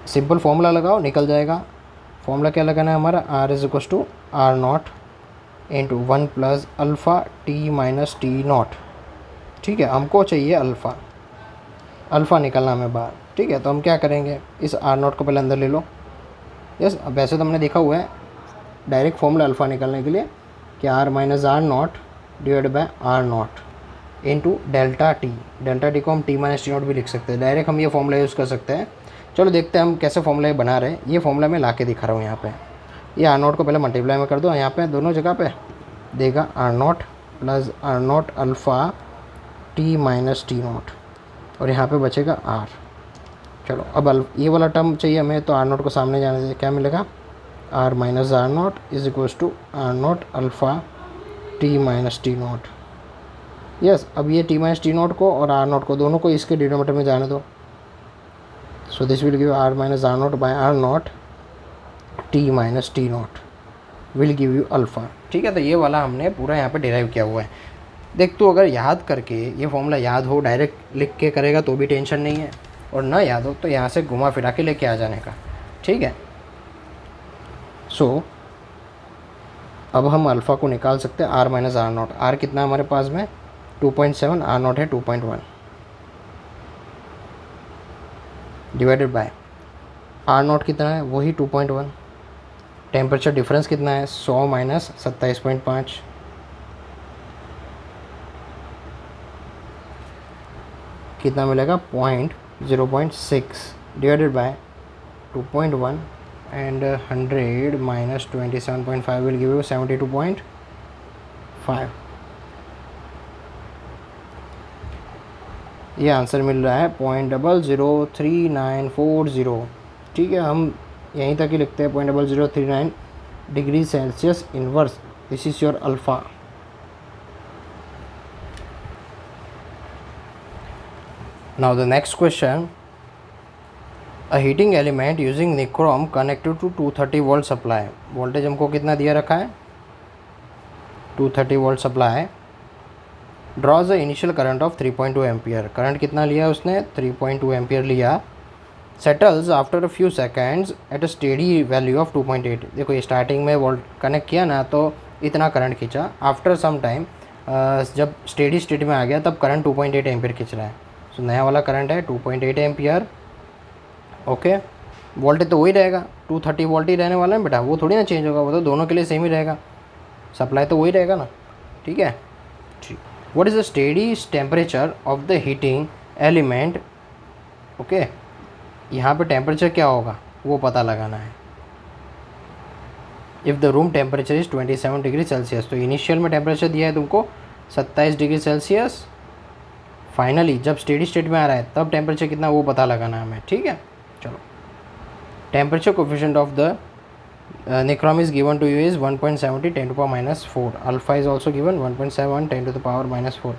सिंपल फॉर्मूला लगाओ, निकल जाएगा। फॉर्मूला क्या लगाना है हमारा, R is equal to R naught into 1 plus alpha T minus T naught. ठीक है, हमको चाहिए अल्फ़ा, अल्फ़ा निकालना हमें बाहर। ठीक है, तो हम क्या करेंगे, इस आर नॉट को पहले अंदर ले लो। यस, अब वैसे तो हमने देखा हुआ है डायरेक्ट फॉर्मूला अल्फ़ा निकालने के लिए कि R minus R naught divide by R naught into delta T. Delta T को हम टी माइनस टी नॉट भी लिख सकते हैं, डायरेक्ट हम ये फॉर्मूला यूज़ कर सकते हैं। चलो देखते हैं हम कैसे फॉर्मूला बना रहे हैं। ये फॉर्मूला मैं ला के दिखा रहा हूँ यहाँ पे। ये आर नॉट को पहले मल्टीप्लाई में कर दो, यहाँ पे दोनों जगह पे देगा R naught plus R naught alpha T minus T naught और यहाँ पे बचेगा आर। चलो अब ये वाला टर्म चाहिए हमें, तो आर नॉट को सामने जाने से क्या मिलेगा, R minus R naught is equals to R naught alpha T minus T naught. Yes, अब ये टी माइनस टी नॉट को और आर नॉट को दोनों को इसके डिनोमिनेटर में जाने दो। So this will give R minus R naught by R naught T minus T naught will give you alpha. ठीक है, तो ये वाला हमने पूरा यहाँ पे डिराइव किया हुआ है। देख, तो अगर याद करके ये फॉर्मूला याद हो, डायरेक्ट लिख के करेगा तो भी टेंशन नहीं है, और ना याद हो तो यहाँ से घुमा फिरा के लेके आ जाने का। ठीक है, सो अब हम अल्फ़ा को निकाल सकते हैं, R minus R naught. R कितना है हमारे पास में 2.7, आर नॉट है 2.1 डिवाइडेड बाय आर नॉट कितना है वही 2.1। टेम्परेचर डिफरेंस कितना है 100 माइनस 27.5 कितना मिलेगा 0.6 divided by 2.1 and 100 minus 27.5 will give you 72.5। ये आंसर मिल रहा है 0.003940। ठीक है, हम यहीं तक ही लिखते हैं 0.0039 degree Celsius inverse. This is your alpha. Now the next question, a heating element using nichrome connected to 230 volt supply. Voltage हमको कितना दिया रखा है 230 volt supply. Draws the initial current of 3.2 ampere. Current कितना लिया उसने 3.2 एम्पियर लिया। Settles after a few seconds at a steady value of 2.8। देखो ये स्टार्टिंग में वोल्ट कनेक्ट किया ना तो इतना करंट खींचा। आफ्टर सम टाइम जब स्टेडी स्टेट में आ गया तब करंट 2.8 एम्पियर खींच रहा है। सो नया वाला करंट है 2.8 एम्पियर। ओके, वोल्टेज तो वही रहेगा, 230 वोल्ट ही रहने वाला है बेटा, वो थोड़ी ना चेंज होगा, वो तो दोनों के लिए सेम ही रहेगा, सप्लाई तो वही रहेगा ना। ठीक है, ठीक। What is the steady temperature of the heating element. Okay, यहाँ पे टेम्परेचर क्या होगा वो पता लगाना है। If the room temperature is 27 degree Celsius, तो इनिशियल में टेम्परेचर दिया है तुमको 27 डिग्री सेल्सियस, फाइनली जब स्टेडी स्टेट में आ रहा है तब टेम्परेचर कितना वो पता लगाना है हमें, ठीक है। चलो, temperature coefficient of the nichrome is given to you is 1.70 10 to the power minus 4. Alpha is also given 1.7 10 to the power minus 4.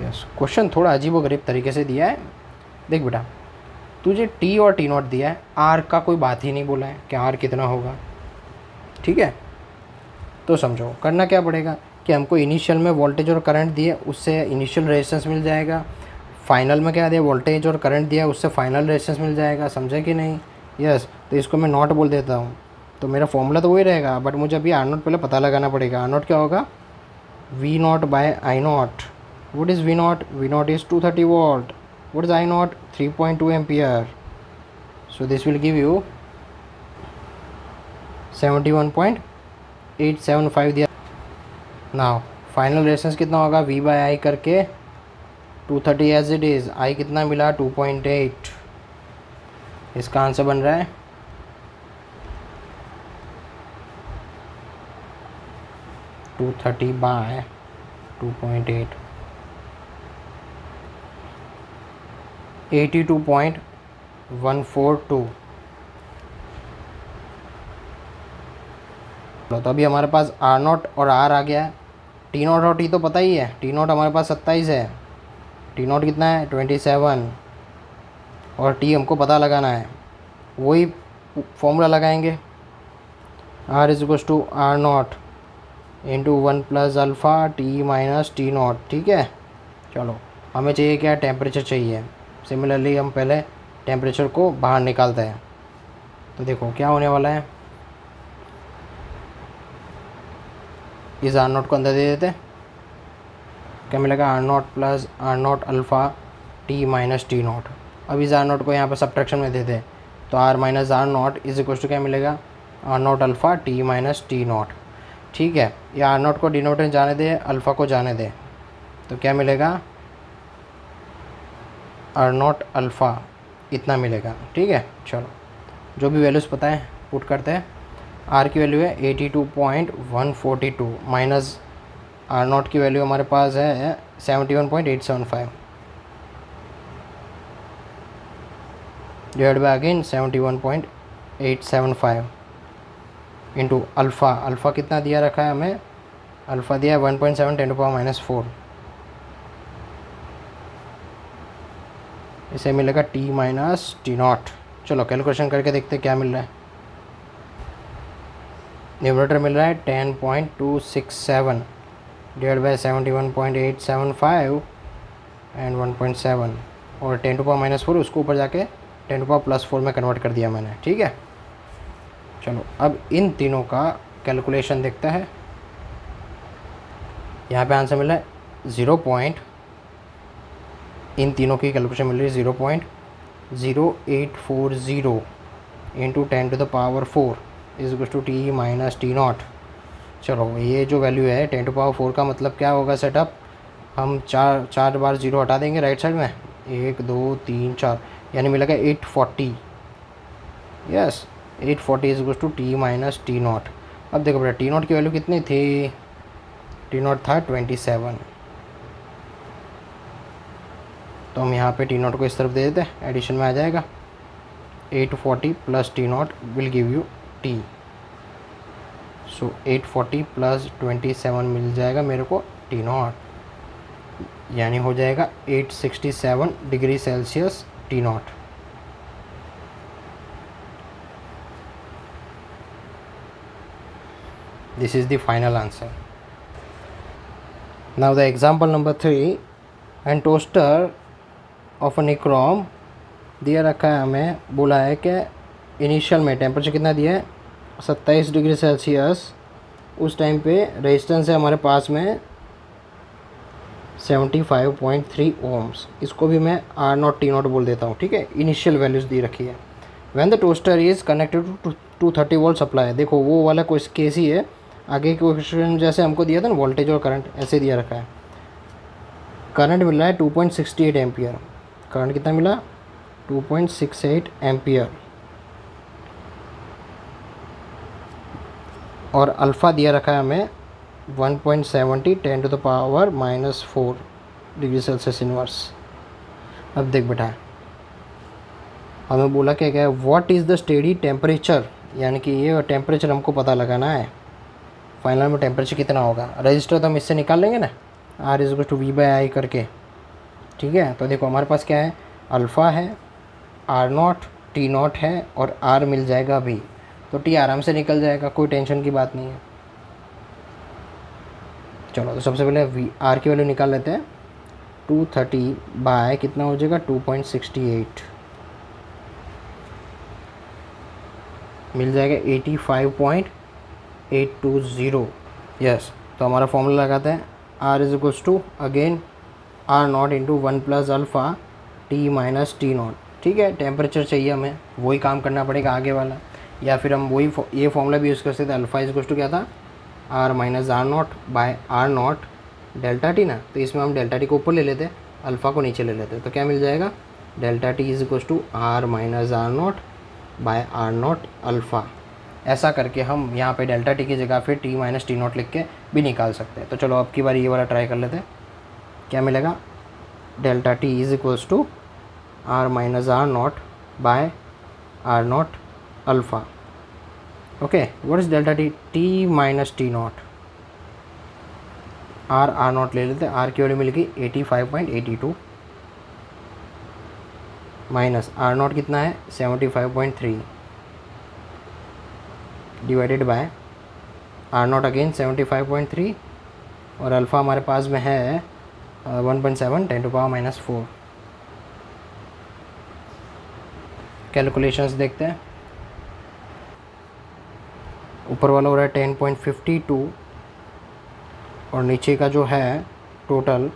Yes, question थोड़ा अजीब व गरीब तरीके से दिया है। देख बेटा, तुझे टी और टी नॉट दिया है, आर का कोई बात ही नहीं बोला है कि आर कितना होगा, ठीक है। तो समझो करना क्या पड़ेगा कि हमको इनिशियल में वोल्टेज और करंट दिए, उससे इनिशियल रेजिस्टेंस मिल जाएगा। फाइनल में क्या दिया, वोल्टेज और करंट दिया, उससे फाइनल रेजिस्टेंस मिल जाएगा। समझे कि नहीं? यस, तो इसको मैं नॉट बोल देता हूँ, तो मेरा फॉर्मूला तो वही रहेगा, बट मुझे अभी आर नॉट पहले पता लगाना पड़ेगा। आर नॉट क्या होगा, V naught by I naught. What is V naught? V naught is 230 volt. What is I naught? 3.2 ampere. So this will give you 71.875 दिया। नाउ फाइनल रेजिस्टेंस कितना होगा, वी बाय आई करके 230 एज इट इज़, आई कितना मिला 2.8। इसका answer बन रहा है 230 बाय 2.8, 82.142। तो अभी हमारे पास आर नॉट और आर आ गया है। टी नॉट और टी तो पता ही है, टी नॉट हमारे पास 27 है, टी नॉट कितना है 27, और टी हमको पता लगाना है। वही फॉर्मूला लगाएंगे, R is equals to R naught into 1 plus alpha T minus T naught, ठीक है। चलो, हमें चाहिए क्या, टेम्परेचर चाहिए। सिमिलरली हम पहले टेम्परेचर को बाहर निकालते हैं। तो देखो क्या होने वाला है, इस आर नॉट को अंदर दे देते, क्या मिलेगा, R naught plus R naught alpha T minus T naught. अब इस आर नॉट को यहाँ पर सब्ट्रैक्शन में देते हैं, तो R minus R naught is equal to क्या मिलेगा, R naught alpha T minus T naught, ठीक है। या आर नॉट को डिनोमिनेटर जाने दे, अल्फ़ा को जाने दे, तो क्या मिलेगा, आर नॉट अल्फ़ा इतना मिलेगा, ठीक है। चलो, जो भी वैल्यूज़ पता है पुट करते हैं। आर की वैल्यू है 82.142 माइनस आर नॉट की वैल्यू हमारे पास है 71.875 divide by again 71.875 into alpha. Alpha कितना दिया रखा है हमें, अल्फ़ा दिया है 1.7 10 to the power minus 4। इसे मिलेगा टी माइनस टी नॉट। चलो कैलकुलेशन करके देखते क्या मिल रहा है। न्यूमरेटर मिल रहा है 10.267 डिवाइड बाय 71.875 एंड 1.7, और 10 to the power minus 4 उसको ऊपर जाके 10 to the power plus 4 में कन्वर्ट कर दिया मैंने, ठीक है। चलो, अब इन तीनों का कैलकुलेशन देखते हैं। यहाँ पे आंसर मिल रहा है 0. इन तीनों की कैलकुलेशन मिल रही है 0.0840 into 10 to the power 4 is equal to T minus T naught. चलो, ये जो वैल्यू है 10 to the power 4 का मतलब क्या होगा सेटअप, हम चार बार जीरो हटा देंगे राइट साइड में, 1 2 3 4, यानी मिलेगा 840। Yes, 840 is equal to T minus T naught. अब देखो बेटा, टी नॉट की वैल्यू कितनी थी, टी नॉट था 27, तो हम यहाँ पे टी नॉट को इस तरफ दे देते हैं, एडिशन में आ जाएगा 840 plus T naught will give U T. So 840 plus 27 मिल जाएगा मेरे को टी नॉट, यानी हो जाएगा 867 degree Celsius T not. This is the final answer. Now the example number 3, and toaster of a nichrome दिया रखा है, हमें बोला है कि इनिशियल में टेम्परेचर कितना दिया है 27 डिग्री सेल्सियस, उस टाइम पे रेजिस्टेंस है हमारे पास में 75.3 ओम्स। इसको भी मैं आर नॉट टी नॉट बोल देता हूँ, ठीक है। इनिशियल वैल्यूज़ दी रखी है। When the toaster is connected to 230 volt supply, देखो वो वाला कोई केस ही है। आगे क्वेश्चन जैसे हमको दिया था ना वोल्टेज और करंट, ऐसे दिया रखा है। करंट मिल रहा है 2.68 एम्पियर, करंट कितना मिला 2.68 एम्पियर। और अल्फ़ा दिया रखा है हमें 1.70 10⁻⁻⁴ डिग्री सेल्सियस इनवर्स। अब देख बेटा, हमें बोला क्या क्या है, what is the steady temperature, यानी कि ये टेम्परेचर हमको पता लगाना है। फाइनल में टेम्परेचर कितना होगा, रजिस्टर तो हम इससे निकाल लेंगे ना, R=V/I करके। ठीक है, तो देखो हमारे पास क्या है, अल्फ़ा है, R0 T0 है और R मिल जाएगा अभी, तो T आराम से निकल जाएगा, कोई टेंशन की बात नहीं है। चलो तो सबसे पहले R की वैल्यू निकाल लेते हैं। 230 बाय कितना हो जाएगा, 2.68 मिल जाएगा 85.820। यस, तो हमारा फॉर्मूला लगाते हैं, R= again R0 × 1 + alpha T - T0। ठीक है, टेम्परेचर चाहिए हमें, वही काम करना पड़ेगा आगे वाला, या फिर हम वही ये फॉर्मूला भी यूज़ कर सकते हैं। अल्फ़ा क्या था, R - R0 by R0 delta T ना, तो इसमें हम डेल्टा टी को ऊपर ले लेते, अल्फ़ा को नीचे ले लेते, तो क्या मिल जाएगा, delta T = R - R0 by R0 alpha. ऐसा करके हम यहाँ पे डेल्टा टी की जगह फिर T - T0 लिख के भी निकाल सकते हैं। तो चलो अब की बार ये वाला ट्राई कर लेते हैं, क्या मिलेगा, delta T = R - R0 by R0 alpha. Okay, what is delta T, T - T0, R0 ले लेते हैं, R की वैल्यू मिलेगी 85.82 माइनस R0 कितना है 75.3 डिवाइडेड बाय R0 अगेन 75.3 और अल्फ़ा हमारे पास में है 1.7 10⁻⁻⁴। कैलकुलेशंस देखते हैं, ऊपर वाला हो रहा है 10.52 और नीचे का जो है टोटल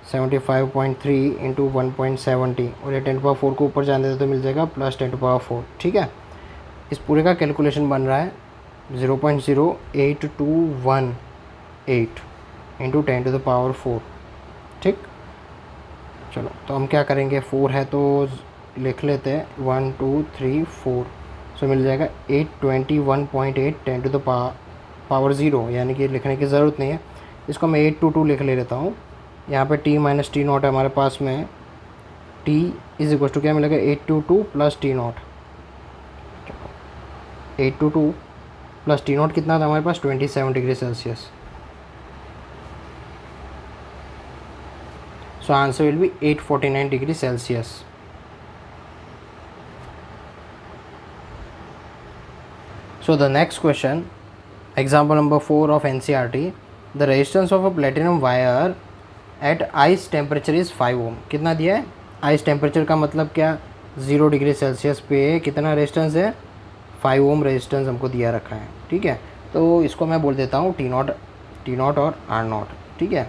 75.3 × 1.70 और ये 10⁻⁴ को ऊपर जाने देते तो मिल जाएगा +10⁻⁴। ठीक है, इस पूरे का कैलकुलेशन बन रहा है 0.08218 × 10⁻⁴। ठीक, चलो तो हम क्या करेंगे, 4 है तो लिख लेते हैं 1 2 3 4, सो मिल जाएगा 821.8 10⁻⁴, यानी कि लिखने की ज़रूरत नहीं है, इसको मैं 822 लिख ले लेता हूँ। यहाँ पे T - T0 है हमारे पास में, T = क्या मिलेगा 822 + T0, 822 + T0 कितना था हमारे पास 27 degree Celsius. So answer will be 849 degree Celsius. So the next question, example number 4 of NCERT, the resistance of a platinum wire at ice temperature is 5 ohm। कितना दिया है, आइस टेम्परेचर का मतलब क्या, 0 degree Celsius पे कितना resistance है, 5 ohm resistance हमको दिया रखा है। ठीक है, तो इसको मैं बोल देता हूँ T0 और R0। ठीक है,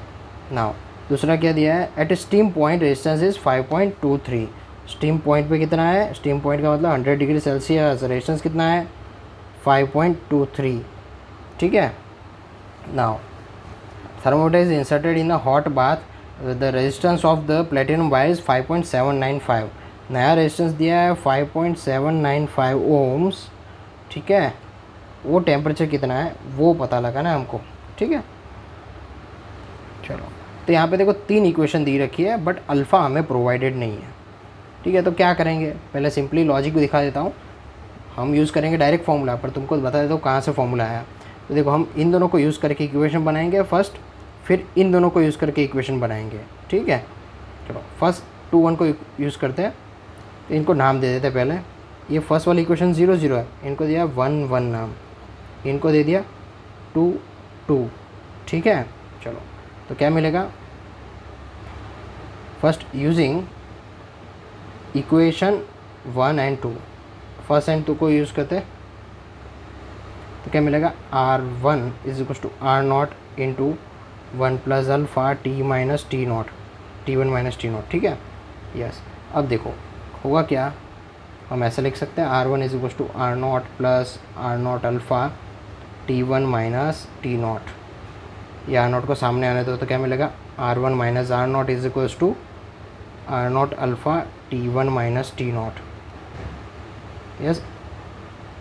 नाउ दूसरा क्या दिया है, at steam point resistance is 5.23। Steam point पे कितना है, स्टीम पॉइंट का मतलब 100 डिग्री सेल्सियस, रेजिस्टेंस कितना है 5.23। ठीक है, now thermometer is inserted in a hot bath, the resistance of the platinum wire is 5.795। नया रेजिस्टेंस दिया है 5.795 ओम्स। ठीक है, वो टेम्परेचर कितना है वो पता लगाना है हमको। ठीक है, चलो तो यहाँ पे देखो 3 इक्वेशन दी रखी है, बट अल्फ़ा हमें प्रोवाइडेड नहीं है। ठीक है, तो क्या करेंगे, पहले सिंपली लॉजिक को दिखा देता हूँ। हम यूज़ करेंगे डायरेक्ट फार्मूला, पर तुमको बता देता हूँ कहाँ से फार्मूला आया। तो देखो हम इन दोनों को यूज़ करके इक्वेशन बनाएंगे फर्स्ट, फिर इन दोनों को यूज़ करके इक्वेशन बनाएंगे। ठीक है, चलो फर्स्ट 2 1 को यूज़ करते हैं, तो इनको नाम दे देते हैं। पहले ये फर्स्ट वाली इक्वेशन 0 0 है, इनको दिया 1 1 नाम, इनको दे दिया 2 2। ठीक है, चलो तो क्या मिलेगा, first using equation 1 and 2, first and 2 को यूज़ करते हैं, तो क्या मिलेगा, R1 = R0 × 1 + alpha T - T0, T1 - T0। ठीक है, यस। अब देखो होगा क्या, हम ऐसा लिख सकते हैं R1 = R0 + R0 alpha T1 - T0, या R0 को सामने आने दो, तो क्या मिलेगा, R1 - R0 = R0 alpha T1 - T0। Yes,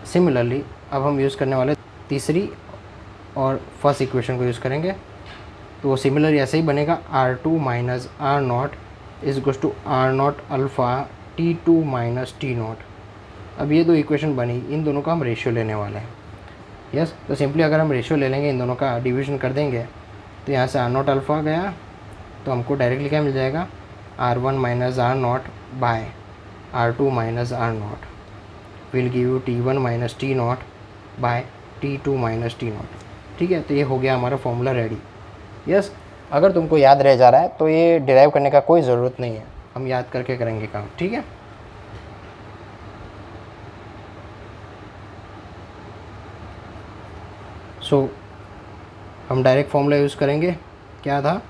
similarly अब हम यूज़ करने वाले तीसरी और फर्स्ट इक्वेशन को यूज़ करेंगे तो सिमिलर ऐसे ही बनेगा R2 minus R naught is equals to R naught alpha T2 minus T naught. अब ये दो इक्वेशन बनी, इन दोनों का हम रेशियो लेने वाले हैं। यस, तो सिंपली अगर हम रेशियो ले लेंगे, इन दोनों का डिवीजन कर देंगे तो यहाँ से आर नॉट अल्फ़ा गया तो हमको डायरेक्टली क्या मिल जाएगा, R1 minus R naught by R2 minus R naught will give you T1 minus T naught by T2 minus T naught. ठीक है, तो ये हो गया हमारा फॉर्मूला रेडी। यस, अगर तुमको याद रह जा रहा है तो ये डिराइव करने का कोई ज़रूरत नहीं है, हम याद करके करेंगे काम। ठीक है, सो हम डायरेक्ट फॉर्मूला यूज़ करेंगे। क्या था,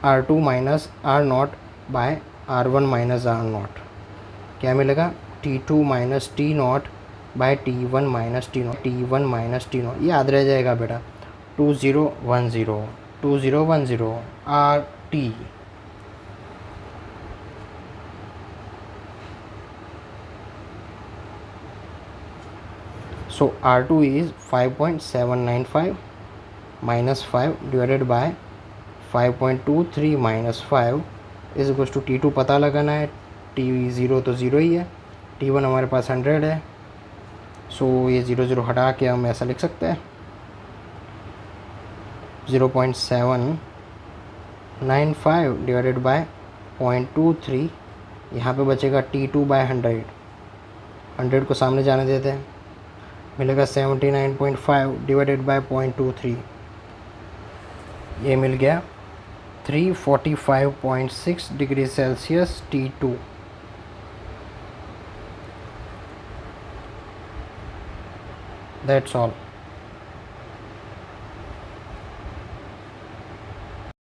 R2 minus R naught by R1 minus R naught, क्या मिलेगा, T2 minus T naught by T1 minus T naught, T1 minus T naught. ये याद रह जाएगा बेटा, 2010 2010 RT। So R2 is 5.795 minus 5 divided by 5.23 minus 5 is equals to T2 पता लगाना है, T0 तो 0 ही है, T1 हमारे पास 100 है। सो ये 0 हटा के हम ऐसा लिख सकते हैं 0.795 डिवाइडेड बाय 0.23, यहाँ पे बचेगा T2 बाय 100 को सामने जाने देते हैं, मिलेगा 79.5 डिवाइडेड बाय 0.23, ये मिल गया 345.6 degree Celsius T2। That's all.